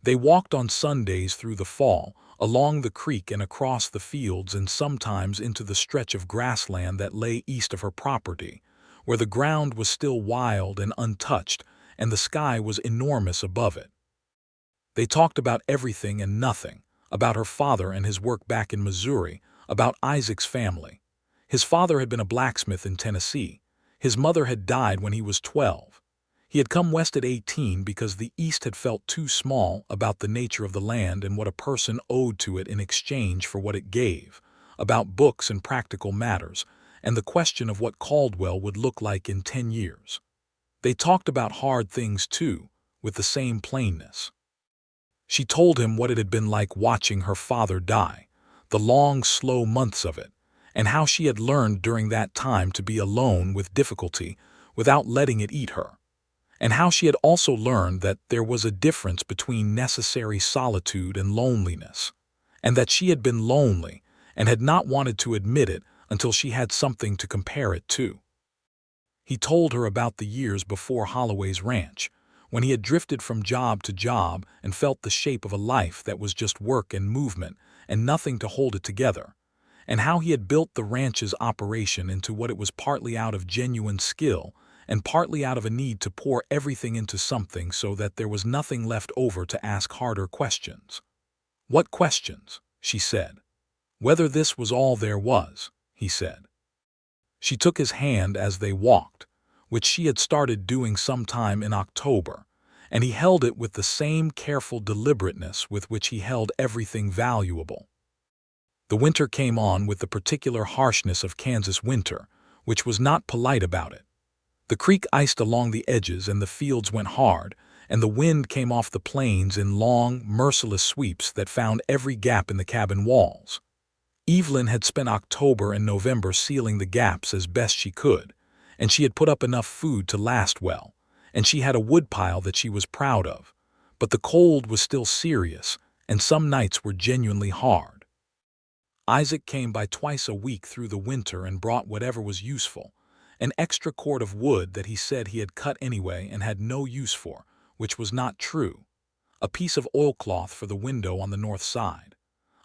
They walked on Sundays through the fall, along the creek and across the fields and sometimes into the stretch of grassland that lay east of her property, where the ground was still wild and untouched and the sky was enormous above it. They talked about everything and nothing, about her father and his work back in Missouri, about Isaac's family. His father had been a blacksmith in Tennessee. His mother had died when he was 12. He had come west at 18 because the East had felt too small about the nature of the land and what a person owed to it in exchange for what it gave, about books and practical matters, and the question of what Caldwell would look like in 10 years. They talked about hard things too, with the same plainness. She told him what it had been like watching her father die, the long, slow months of it, and how she had learned during that time to be alone with difficulty without letting it eat her, and how she had also learned that there was a difference between necessary solitude and loneliness, and that she had been lonely and had not wanted to admit it until she had something to compare it to. He told her about the years before Holloway's ranch, when he had drifted from job to job and felt the shape of a life that was just work and movement and nothing to hold it together, and how he had built the ranch's operation into what it was partly out of genuine skill and partly out of a need to pour everything into something so that there was nothing left over to ask harder questions. What questions? She said. Whether this was all there was, he said. She took his hand as they walked, which she had started doing sometime in October, and he held it with the same careful deliberateness with which he held everything valuable. The winter came on with the particular harshness of Kansas winter, which was not polite about it. The creek iced along the edges and the fields went hard, and the wind came off the plains in long, merciless sweeps that found every gap in the cabin walls. Evelyn had spent October and November sealing the gaps as best she could, and she had put up enough food to last well, and she had a woodpile that she was proud of, but the cold was still serious, and some nights were genuinely hard. Isaac came by twice a week through the winter and brought whatever was useful, an extra cord of wood that he said he had cut anyway and had no use for, which was not true, a piece of oilcloth for the window on the north side,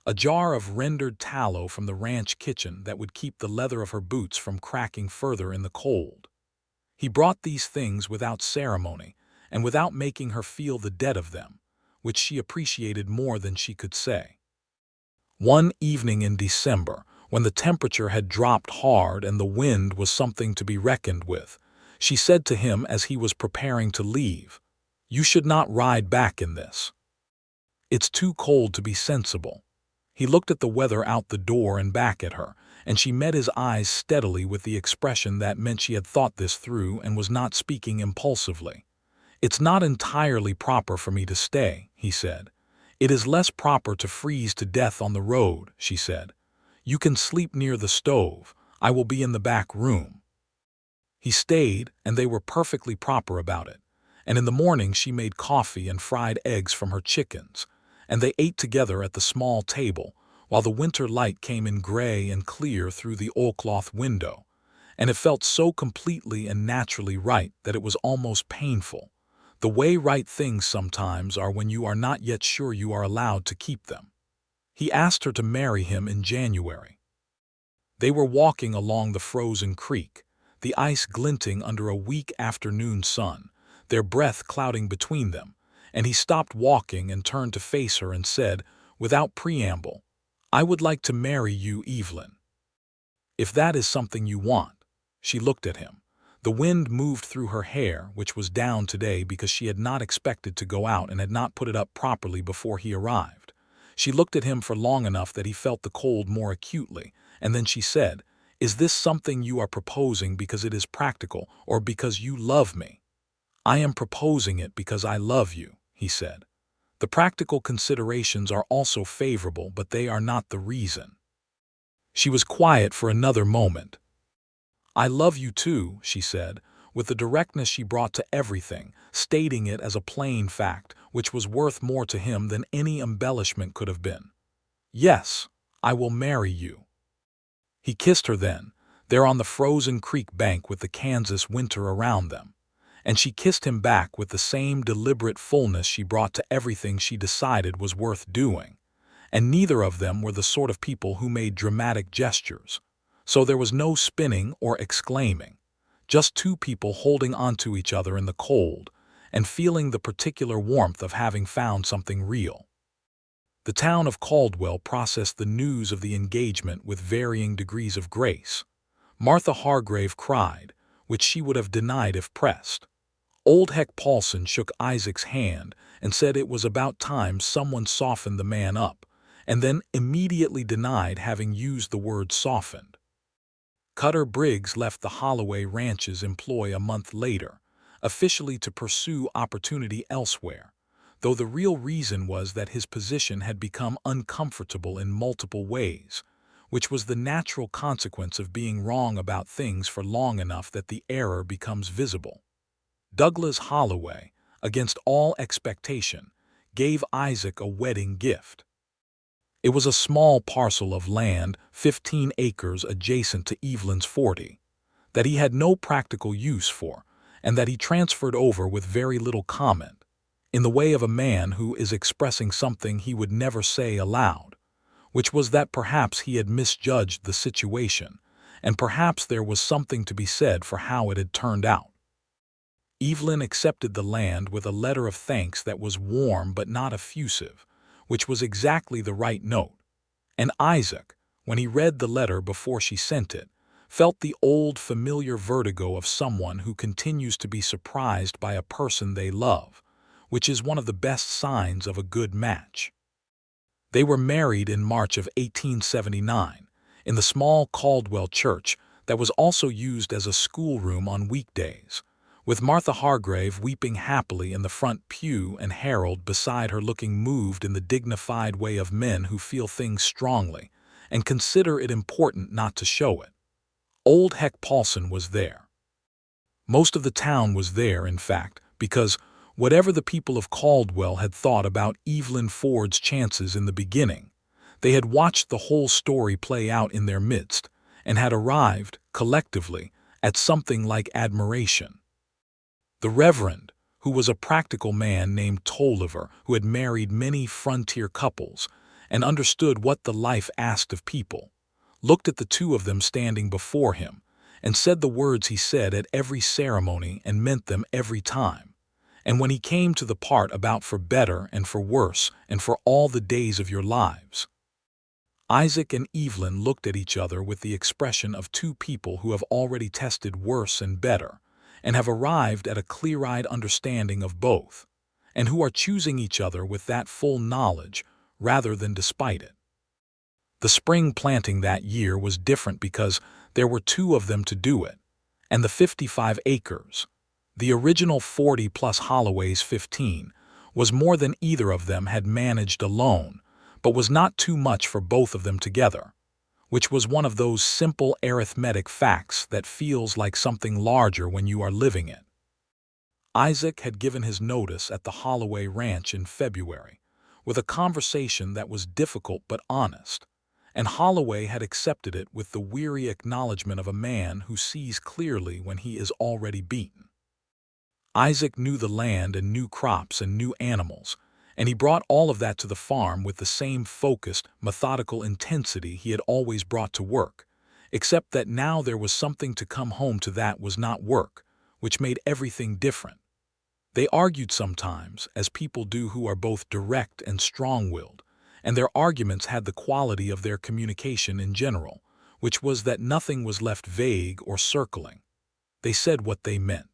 a jar of rendered tallow from the ranch kitchen that would keep the leather of her boots from cracking further in the cold. He brought these things without ceremony and without making her feel the debt of them, which she appreciated more than she could say. One evening in December, when the temperature had dropped hard and the wind was something to be reckoned with, she said to him as he was preparing to leave, "You should not ride back in this. It's too cold to be sensible." He looked at the weather out the door and back at her, and she met his eyes steadily with the expression that meant she had thought this through and was not speaking impulsively. "It's not entirely proper for me to stay," he said. "It is less proper to freeze to death on the road," she said. "You can sleep near the stove. I will be in the back room." He stayed, and they were perfectly proper about it, and in the morning she made coffee and fried eggs from her chickens, and they ate together at the small table, while the winter light came in gray and clear through the oilcloth window, and it felt so completely and naturally right that it was almost painful, the way right things sometimes are when you are not yet sure you are allowed to keep them. He asked her to marry him in January. They were walking along the frozen creek, the ice glinting under a weak afternoon sun, their breath clouding between them, and he stopped walking and turned to face her and said, without preamble, "I would like to marry you, Evelyn. If that is something you want." She looked at him. The wind moved through her hair, which was down today because she had not expected to go out and had not put it up properly before he arrived. She looked at him for long enough that he felt the cold more acutely, and then she said, "Is this something you are proposing because it is practical or because you love me?" "I am proposing it because I love you," he said. "The practical considerations are also favorable, but they are not the reason." She was quiet for another moment. "I love you too," she said, with the directness she brought to everything, stating it as a plain fact, which was worth more to him than any embellishment could have been. "Yes, I will marry you." He kissed her then, there on the frozen creek bank with the Kansas winter around them, and she kissed him back with the same deliberate fullness she brought to everything she decided was worth doing. And neither of them were the sort of people who made dramatic gestures. So there was no spinning or exclaiming, just two people holding onto each other in the cold and feeling the particular warmth of having found something real. The town of Caldwell processed the news of the engagement with varying degrees of grace. Martha Hargrave cried, which she would have denied if pressed. Old Heck Paulson shook Isaac's hand and said it was about time someone softened the man up, and then immediately denied having used the word softened. Cutter Briggs left the Holloway ranch's employ a month later, officially to pursue opportunity elsewhere, though the real reason was that his position had become uncomfortable in multiple ways, which was the natural consequence of being wrong about things for long enough that the error becomes visible. Douglas Holloway, against all expectation, gave Isaac a wedding gift. It was a small parcel of land, 15 acres adjacent to Evelyn's 40, that he had no practical use for, and that he transferred over with very little comment, in the way of a man who is expressing something he would never say aloud, which was that perhaps he had misjudged the situation, and perhaps there was something to be said for how it had turned out. Evelyn accepted the land with a letter of thanks that was warm but not effusive, which was exactly the right note, and Isaac, when he read the letter before she sent it, felt the old familiar vertigo of someone who continues to be surprised by a person they love, which is one of the best signs of a good match. They were married in March of 1879, in the small Caldwell church that was also used as a schoolroom on weekdays, with Martha Hargrave weeping happily in the front pew and Harold beside her looking moved in the dignified way of men who feel things strongly and consider it important not to show it. Old Heck Paulson was there. Most of the town was there, in fact, because whatever the people of Caldwell had thought about Evelyn Ford's chances in the beginning, they had watched the whole story play out in their midst and had arrived, collectively, at something like admiration. The Reverend, who was a practical man named Tolliver who had married many frontier couples and understood what the life asked of people, looked at the two of them standing before him and said the words he said at every ceremony and meant them every time. And when he came to the part about for better and for worse and for all the days of your lives, Isaac and Evelyn looked at each other with the expression of two people who have already tested worse and better, and have arrived at a clear-eyed understanding of both, and who are choosing each other with that full knowledge rather than despite it. The spring planting that year was different because there were two of them to do it, and the 55 acres, the original 40 plus Holloway's 15, was more than either of them had managed alone, but was not too much for both of them together, which was one of those simple arithmetic facts that feels like something larger when you are living it. Isaac had given his notice at the Holloway ranch in February, with a conversation that was difficult but honest, and Holloway had accepted it with the weary acknowledgement of a man who sees clearly when he is already beaten. Isaac knew the land and new crops and new animals, and he brought all of that to the farm with the same focused, methodical intensity he had always brought to work, except that now there was something to come home to that was not work, which made everything different. They argued sometimes, as people do who are both direct and strong-willed, and their arguments had the quality of their communication in general, which was that nothing was left vague or circling. They said what they meant.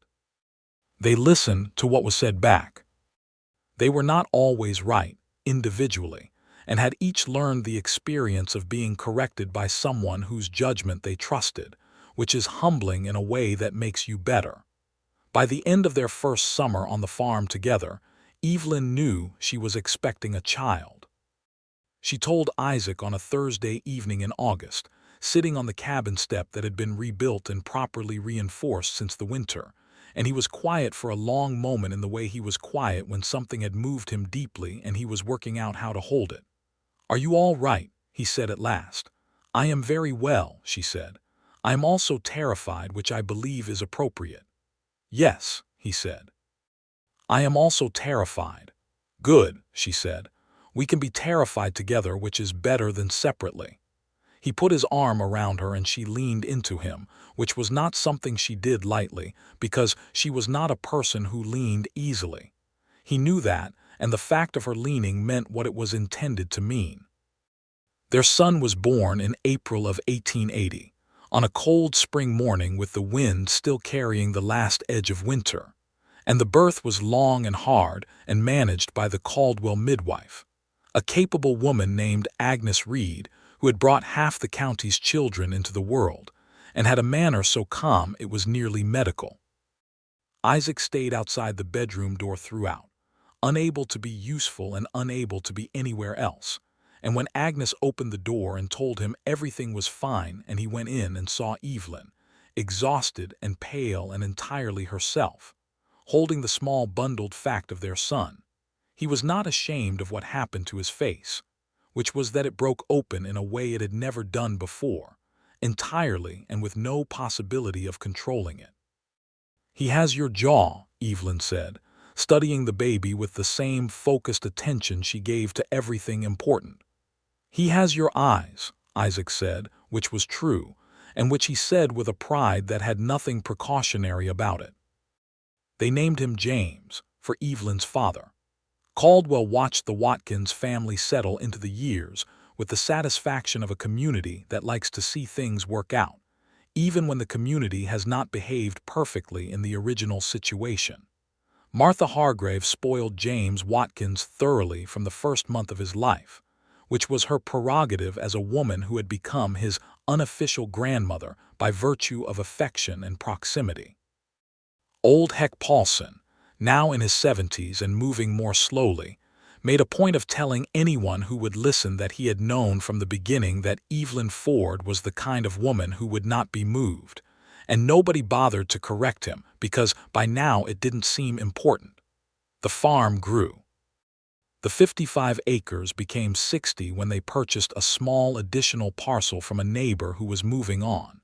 They listened to what was said back. They were not always right, individually, and had each learned the experience of being corrected by someone whose judgment they trusted, which is humbling in a way that makes you better. By the end of their first summer on the farm together, Evelyn knew she was expecting a child. She told Isaac on a Thursday evening in August, sitting on the cabin step that had been rebuilt and properly reinforced since the winter, and he was quiet for a long moment in the way he was quiet when something had moved him deeply and he was working out how to hold it. "Are you all right?" he said at last. "I am very well," she said. "I am also terrified, which I believe is appropriate." "Yes," he he said. I am also terrified. Good, she said. We can be terrified together, which is better than separately. He put his arm around her and she leaned into him, which was not something she did lightly, because she was not a person who leaned easily. He knew that, and the fact of her leaning meant what it was intended to mean. Their son was born in April of 1880, on a cold spring morning with the wind still carrying the last edge of winter, and the birth was long and hard and managed by the Caldwell midwife, a capable woman named Agnes Reed, who had brought half the county's children into the world, and had a manner so calm it was nearly medical. Isaac stayed outside the bedroom door throughout, unable to be useful and unable to be anywhere else, and when Agnes opened the door and told him everything was fine and he went in and saw Evelyn, exhausted and pale and entirely herself, holding the small bundled fact of their son, he was not ashamed of what happened to his face, which was that it broke open in a way it had never done before, entirely and with no possibility of controlling it. He has your jaw, Evelyn said, studying the baby with the same focused attention she gave to everything important. He has your eyes, Isaac said, which was true, and which he said with a pride that had nothing precautionary about it. They named him James, for Evelyn's father. Caldwell watched the Watkins family settle into the years with the satisfaction of a community that likes to see things work out, even when the community has not behaved perfectly in the original situation. Martha Hargrave spoiled James Watkins thoroughly from the first month of his life, which was her prerogative as a woman who had become his unofficial grandmother by virtue of affection and proximity. Old Heck Paulson, now in his 70s and moving more slowly, made a point of telling anyone who would listen that he had known from the beginning that Evelyn Ford was the kind of woman who would not be moved, and nobody bothered to correct him because by now it didn't seem important. The farm grew. The 55 acres became 60 when they purchased a small additional parcel from a neighbor who was moving on,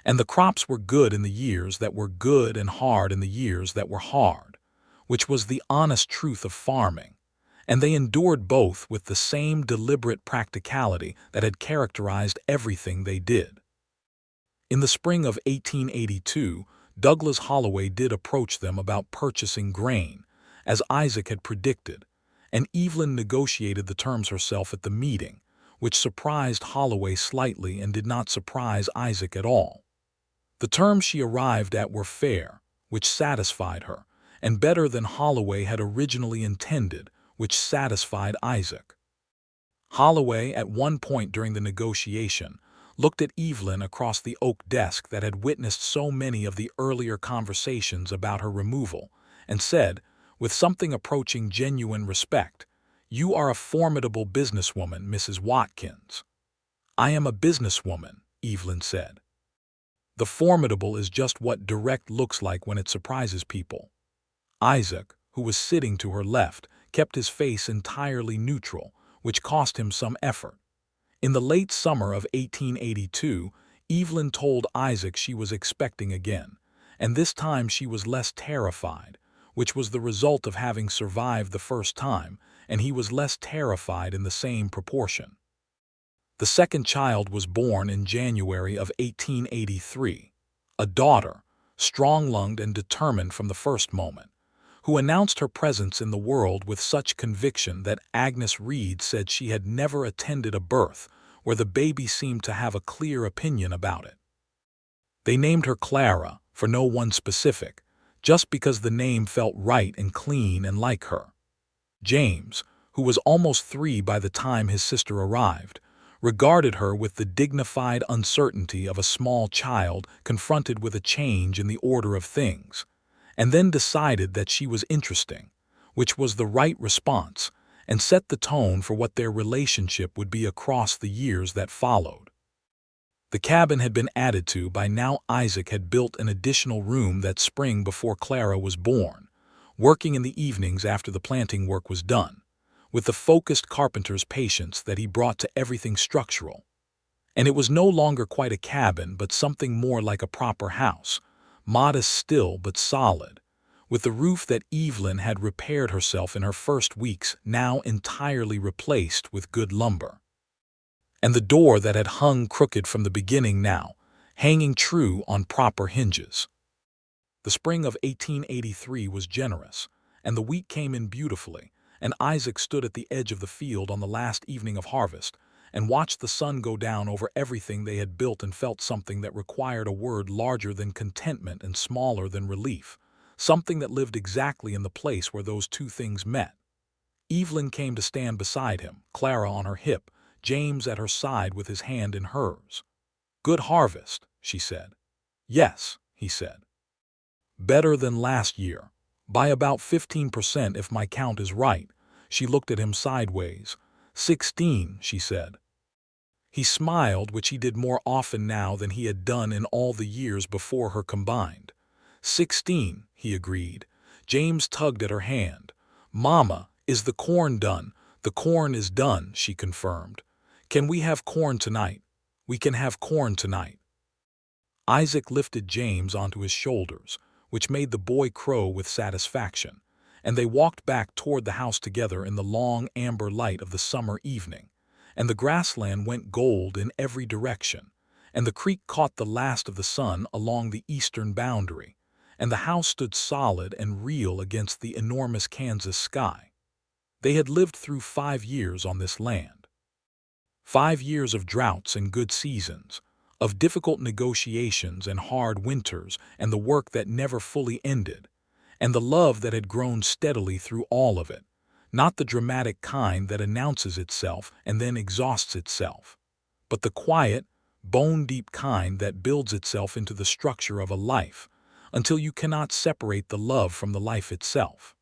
and the crops were good in the years that were good and hard in the years that were hard, which was the honest truth of farming, and they endured both with the same deliberate practicality that had characterized everything they did. In the spring of 1882, Douglas Holloway did approach them about purchasing grain, as Isaac had predicted, and Evelyn negotiated the terms herself at the meeting, which surprised Holloway slightly and did not surprise Isaac at all. The terms she arrived at were fair, which satisfied her, and better than Holloway had originally intended, which satisfied Isaac. Holloway, at one point during the negotiation, looked at Evelyn across the oak desk that had witnessed so many of the earlier conversations about her removal, and said, with something approaching genuine respect, "You are a formidable businesswoman, Mrs. Watkins." "I am a businesswoman," Evelyn said. The formidable is just what direct looks like when it surprises people. Isaac, who was sitting to her left, kept his face entirely neutral, which cost him some effort. In the late summer of 1882, Evelyn told Isaac she was expecting again, and this time she was less terrified, which was the result of having survived the first time, and he was less terrified in the same proportion. The second child was born in January of 1883, a daughter, strong-lunged and determined from the first moment, who announced her presence in the world with such conviction that Agnes Reed said she had never attended a birth where the baby seemed to have a clear opinion about it. They named her Clara, for no one specific, just because the name felt right and clean and like her. James, who was almost 3 by the time his sister arrived, regarded her with the dignified uncertainty of a small child confronted with a change in the order of things, and then decided that she was interesting, which was the right response, and set the tone for what their relationship would be across the years that followed. The cabin had been added to by now. Isaac had built an additional room that spring before Clara was born, working in the evenings after the planting work was done, with the focused carpenter's patience that he brought to everything structural. And it was no longer quite a cabin but something more like a proper house, modest still but solid, with the roof that Evelyn had repaired herself in her first weeks now entirely replaced with good lumber, and the door that had hung crooked from the beginning now hanging true on proper hinges. The spring of 1883 was generous, and the wheat came in beautifully, and Isaac stood at the edge of the field on the last evening of harvest and watched the sun go down over everything they had built and felt something that required a word larger than contentment and smaller than relief, something that lived exactly in the place where those two things met. Evelyn came to stand beside him, Clara on her hip, James at her side with his hand in hers. "Good harvest," she said. "Yes," he said. "Better than last year. By about 15% if my count is right." She looked at him sideways. 16, she said. He smiled, which he did more often now than he had done in all the years before her combined. 16, he agreed. James tugged at her hand. "Mama, is the corn done?" "The corn is done," she confirmed. "Can we have corn tonight?" "We can have corn tonight." Isaac lifted James onto his shoulders, which made the boy crow with satisfaction, and they walked back toward the house together in the long amber light of the summer evening, and the grassland went gold in every direction, and the creek caught the last of the sun along the eastern boundary, and the house stood solid and real against the enormous Kansas sky. They had lived through 5 years on this land. 5 years of droughts and good seasons, of difficult negotiations and hard winters and the work that never fully ended, and the love that had grown steadily through all of it, not the dramatic kind that announces itself and then exhausts itself, but the quiet, bone-deep kind that builds itself into the structure of a life until you cannot separate the love from the life itself.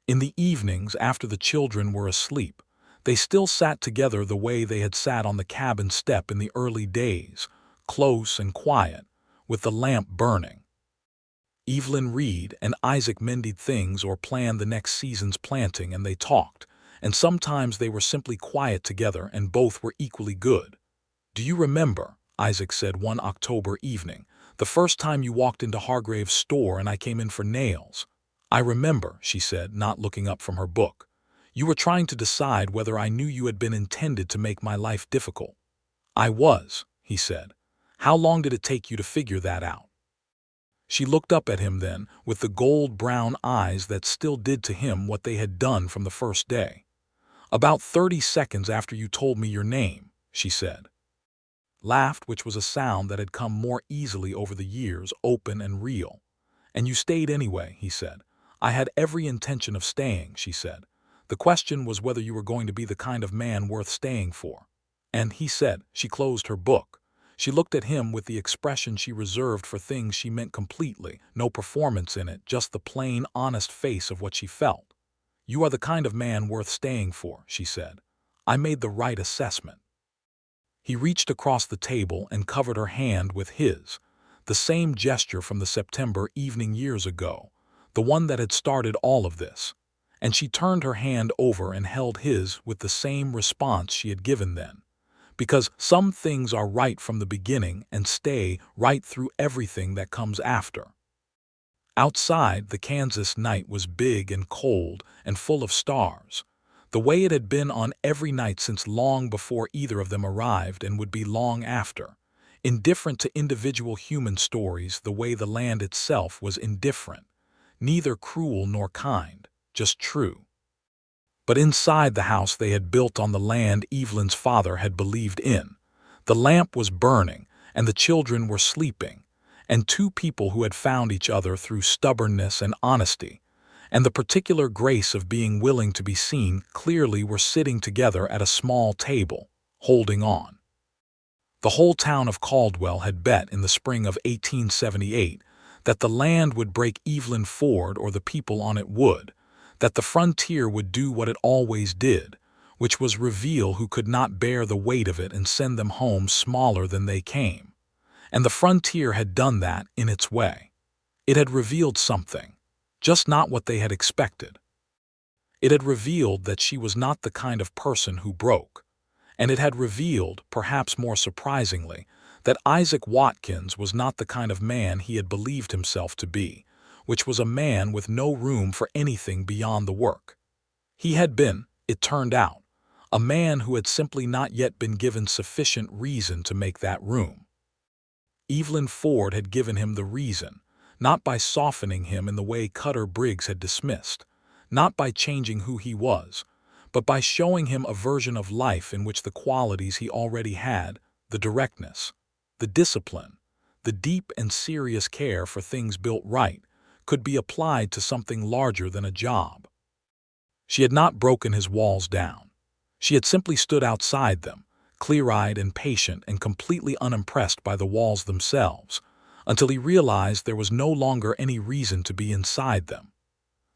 In the evenings, after the children were asleep, they still sat together the way they had sat on the cabin step in the early days, close and quiet, with the lamp burning. Evelyn read and Isaac mended things or planned the next season's planting, and they talked, and sometimes they were simply quiet together and both were equally good. "Do you remember," Isaac said one October evening, "the first time you walked into Hargrave's store and I came in for nails?" "I remember," she said, not looking up from her book. "You were trying to decide whether I knew you had been intended to make my life difficult." "I was," he said. "How long did it take you to figure that out?" She looked up at him then, with the gold-brown eyes that still did to him what they had done from the first day. "About 30 seconds after you told me your name," she said. Laughed, which was a sound that had come more easily over the years, open and real. "And you stayed anyway," he said. "I had every intention of staying," she said. "The question was whether you were going to be the kind of man worth staying for." "And," he said. She closed her book. She looked at him with the expression she reserved for things she meant completely, no performance in it, just the plain, honest face of what she felt. "You are the kind of man worth staying for," she said. "I made the right assessment." He reached across the table and covered her hand with his, the same gesture from the September evening years ago, the one that had started all of this, and she turned her hand over and held his with the same response she had given then. Because some things are right from the beginning and stay right through everything that comes after. Outside, the Kansas night was big and cold and full of stars, the way it had been on every night since long before either of them arrived and would be long after, indifferent to individual human stories the way the land itself was indifferent, neither cruel nor kind, just true. But inside the house they had built on the land Evelyn's father had believed in, the lamp was burning and the children were sleeping, and two people who had found each other through stubbornness and honesty, and the particular grace of being willing to be seen clearly were sitting together at a small table, holding on. The whole town of Caldwell had bet in the spring of 1878 that the land would break Evelyn Ford or the people on it would, that the frontier would do what it always did, which was reveal who could not bear the weight of it and send them home smaller than they came. And the frontier had done that in its way. It had revealed something, just not what they had expected. It had revealed that she was not the kind of person who broke, and it had revealed, perhaps more surprisingly, that Isaac Watkins was not the kind of man he had believed himself to be, which was a man with no room for anything beyond the work. He had been, it turned out, a man who had simply not yet been given sufficient reason to make that room. Evelyn Ford had given him the reason, not by softening him in the way Cutter Briggs had dismissed, not by changing who he was, but by showing him a version of life in which the qualities he already had, the directness, the discipline, the deep and serious care for things built right, could be applied to something larger than a job. She had not broken his walls down. She had simply stood outside them, clear-eyed and patient and completely unimpressed by the walls themselves, until he realized there was no longer any reason to be inside them.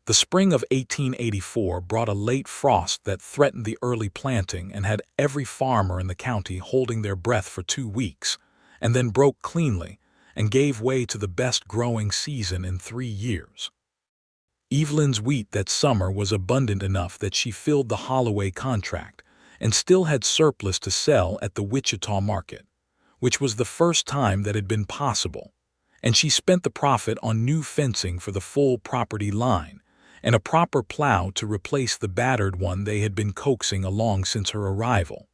The spring of 1884 brought a late frost that threatened the early planting and had every farmer in the county holding their breath for 2 weeks, and then broke cleanly and gave way to the best growing season in 3 years. Evelyn's wheat that summer was abundant enough that she filled the Holloway contract and still had surplus to sell at the Wichita market, which was the first time that had been possible, and she spent the profit on new fencing for the full property line and a proper plow to replace the battered one they had been coaxing along since her arrival.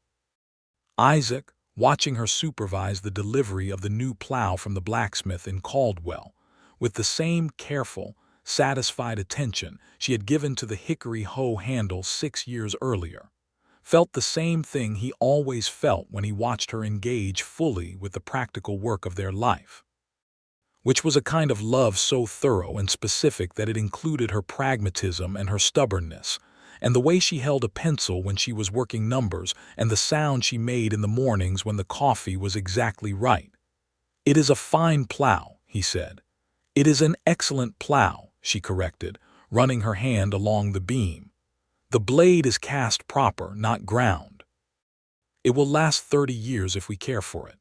Isaac, watching her supervise the delivery of the new plow from the blacksmith in Caldwell, with the same careful, satisfied attention she had given to the hickory hoe handle 6 years earlier, felt the same thing he always felt when he watched her engage fully with the practical work of their life, which was a kind of love so thorough and specific that it included her pragmatism and her stubbornness, and the way she held a pencil when she was working numbers, and the sound she made in the mornings when the coffee was exactly right. "It is a fine plow," he said. "It is an excellent plow," she corrected, running her hand along the beam. "The blade is cast proper, not ground. It will last 30 years if we care for it."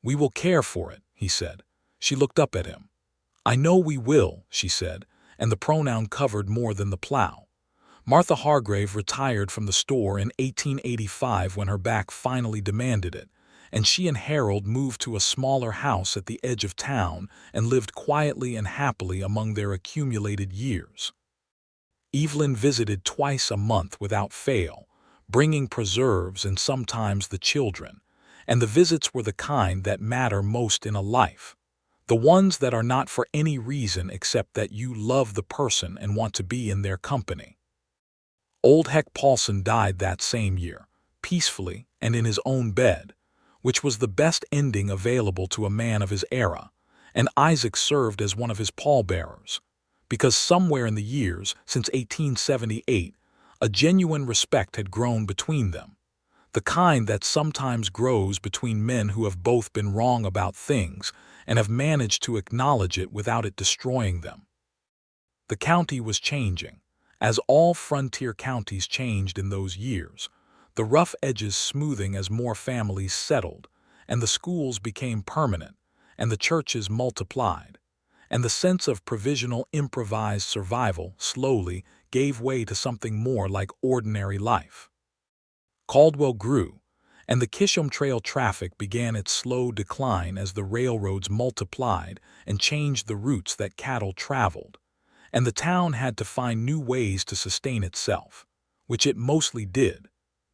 "We will care for it," he said. She looked up at him. "I know we will," she said, and the pronoun covered more than the plow. Martha Hargrave retired from the store in 1885 when her back finally demanded it, and she and Harold moved to a smaller house at the edge of town and lived quietly and happily among their accumulated years. Evelyn visited twice a month without fail, bringing preserves and sometimes the children, and the visits were the kind that matter most in a life, the ones that are not for any reason except that you love the person and want to be in their company. Old Heck Paulson died that same year, peacefully and in his own bed, which was the best ending available to a man of his era, and Isaac served as one of his pallbearers, because somewhere in the years since 1878, a genuine respect had grown between them, the kind that sometimes grows between men who have both been wrong about things and have managed to acknowledge it without it destroying them. The county was changing, as all frontier counties changed in those years, the rough edges smoothing as more families settled, and the schools became permanent, and the churches multiplied, and the sense of provisional improvised survival slowly gave way to something more like ordinary life. Caldwell grew, and the Chisholm Trail traffic began its slow decline as the railroads multiplied and changed the routes that cattle traveled, and the town had to find new ways to sustain itself, which it mostly did,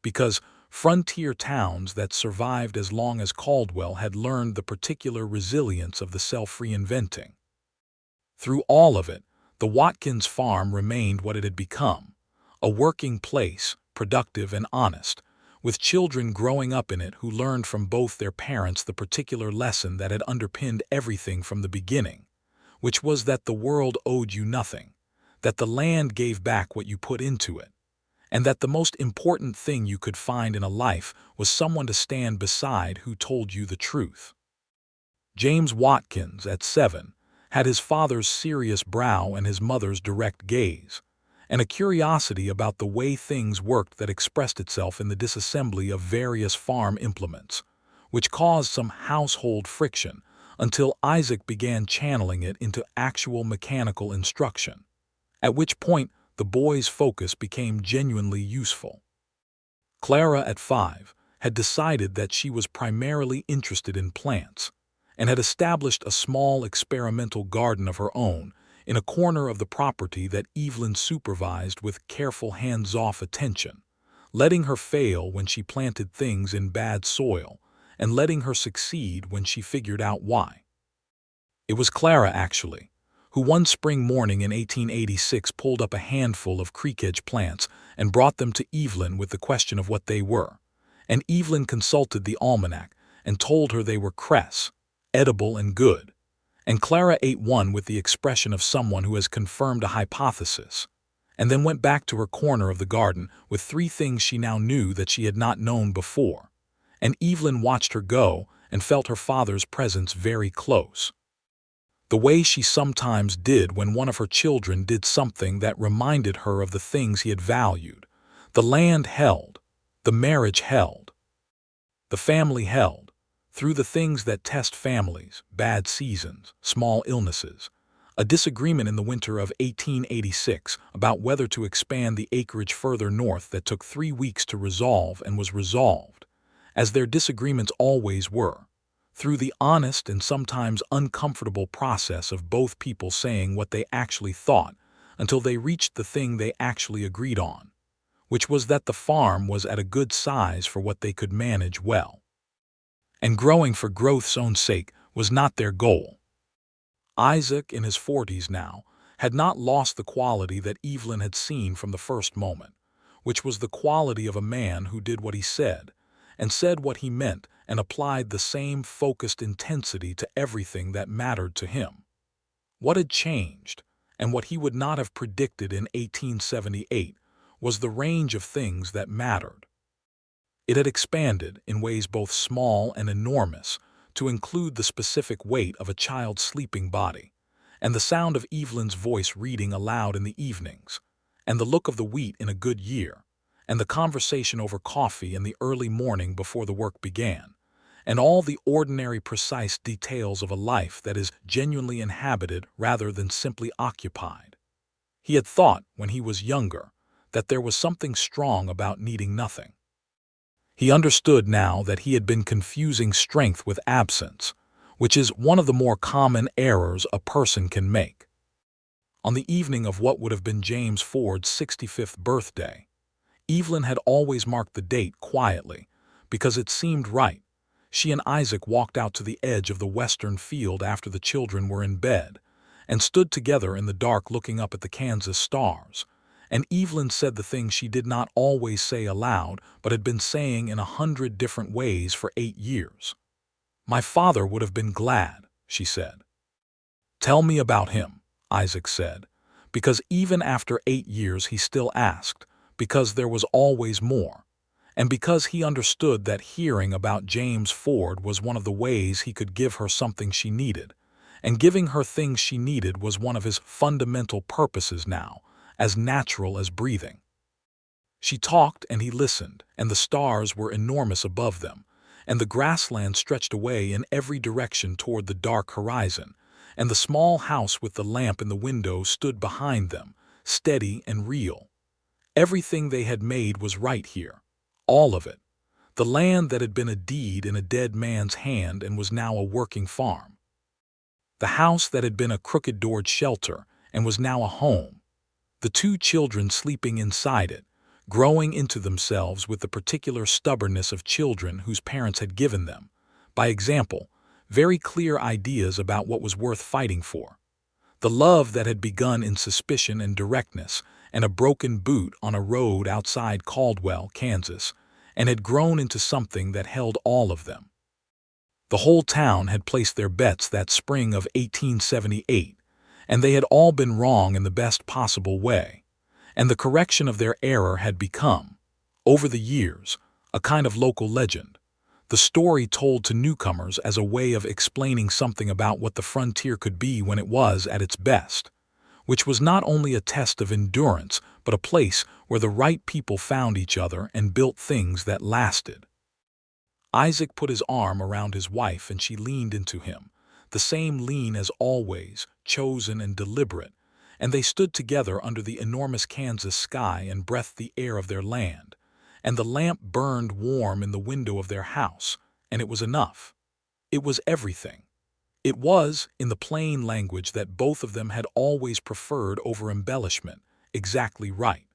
because frontier towns that survived as long as Caldwell had learned the particular resilience of the self-reinventing. Through all of it, the Watkins farm remained what it had become, a working place, productive and honest, with children growing up in it who learned from both their parents the particular lesson that had underpinned everything from the beginning, which was that the world owed you nothing, that the land gave back what you put into it, and that the most important thing you could find in a life was someone to stand beside who told you the truth. James Watkins, at 7, had his father's serious brow and his mother's direct gaze, and a curiosity about the way things worked that expressed itself in the disassembly of various farm implements, which caused some household friction until Isaac began channeling it into actual mechanical instruction, at which point the boy's focus became genuinely useful. Clara, at 5, had decided that she was primarily interested in plants, and had established a small experimental garden of her own in a corner of the property that Evelyn supervised with careful hands-off attention, letting her fail when she planted things in bad soil and letting her succeed when she figured out why. It was Clara, actually, who one spring morning in 1886 pulled up a handful of creek-edge plants and brought them to Evelyn with the question of what they were. And Evelyn consulted the almanac and told her they were cress, edible and good. And Clara ate one with the expression of someone who has confirmed a hypothesis, and then went back to her corner of the garden with 3 things she now knew that she had not known before. And Evelyn watched her go and felt her father's presence very close. The way she sometimes did when one of her children did something that reminded her of the things he had valued. The land held, the marriage held, the family held, through the things that test families, bad seasons, small illnesses. A disagreement in the winter of 1886 about whether to expand the acreage further north that took 3 weeks to resolve and was resolved, as their disagreements always were, through the honest and sometimes uncomfortable process of both people saying what they actually thought until they reached the thing they actually agreed on, which was that the farm was at a good size for what they could manage well. And growing for growth's own sake was not their goal. Isaac, in his 40s now, had not lost the quality that Evelyn had seen from the first moment, which was the quality of a man who did what he said, and said what he meant, and applied the same focused intensity to everything that mattered to him. What had changed, and what he would not have predicted in 1878, was the range of things that mattered. It had expanded in ways both small and enormous to include the specific weight of a child's sleeping body, and the sound of Evelyn's voice reading aloud in the evenings, and the look of the wheat in a good year, and the conversation over coffee in the early morning before the work began, and all the ordinary precise details of a life that is genuinely inhabited rather than simply occupied. He had thought, when he was younger, that there was something strong about needing nothing. He understood now that he had been confusing strength with absence, which is one of the more common errors a person can make. On the evening of what would have been James Ford's 65th birthday, Evelyn had always marked the date quietly, because it seemed right. She and Isaac walked out to the edge of the western field after the children were in bed, and stood together in the dark looking up at the Kansas stars. And Evelyn said the thing she did not always say aloud, but had been saying in 100 different ways for 8 years. "My father would have been glad," she said. "Tell me about him," Isaac said, because even after 8 years he still asked, because there was always more, and because he understood that hearing about James Ford was one of the ways he could give her something she needed, and giving her things she needed was one of his fundamental purposes now, as natural as breathing. She talked and he listened, and the stars were enormous above them, and the grassland stretched away in every direction toward the dark horizon, and the small house with the lamp in the window stood behind them, steady and real. Everything they had made was right here, all of it. The land that had been a deed in a dead man's hand and was now a working farm. The house that had been a crooked-doored shelter and was now a home. The 2 children sleeping inside it, growing into themselves with the particular stubbornness of children whose parents had given them, by example, very clear ideas about what was worth fighting for. The love that had begun in suspicion and directness and a broken boot on a road outside Caldwell, Kansas, and had grown into something that held all of them. The whole town had placed their bets that spring of 1878, and they had all been wrong in the best possible way, and the correction of their error had become, over the years, a kind of local legend, the story told to newcomers as a way of explaining something about what the frontier could be when it was at its best, which was not only a test of endurance, but a place where the right people found each other and built things that lasted. Isaac put his arm around his wife and she leaned into him, the same lean as always, chosen and deliberate, and they stood together under the enormous Kansas sky and breathed the air of their land, and the lamp burned warm in the window of their house, and it was enough. It was everything. It was, in the plain language that both of them had always preferred over embellishment, exactly right.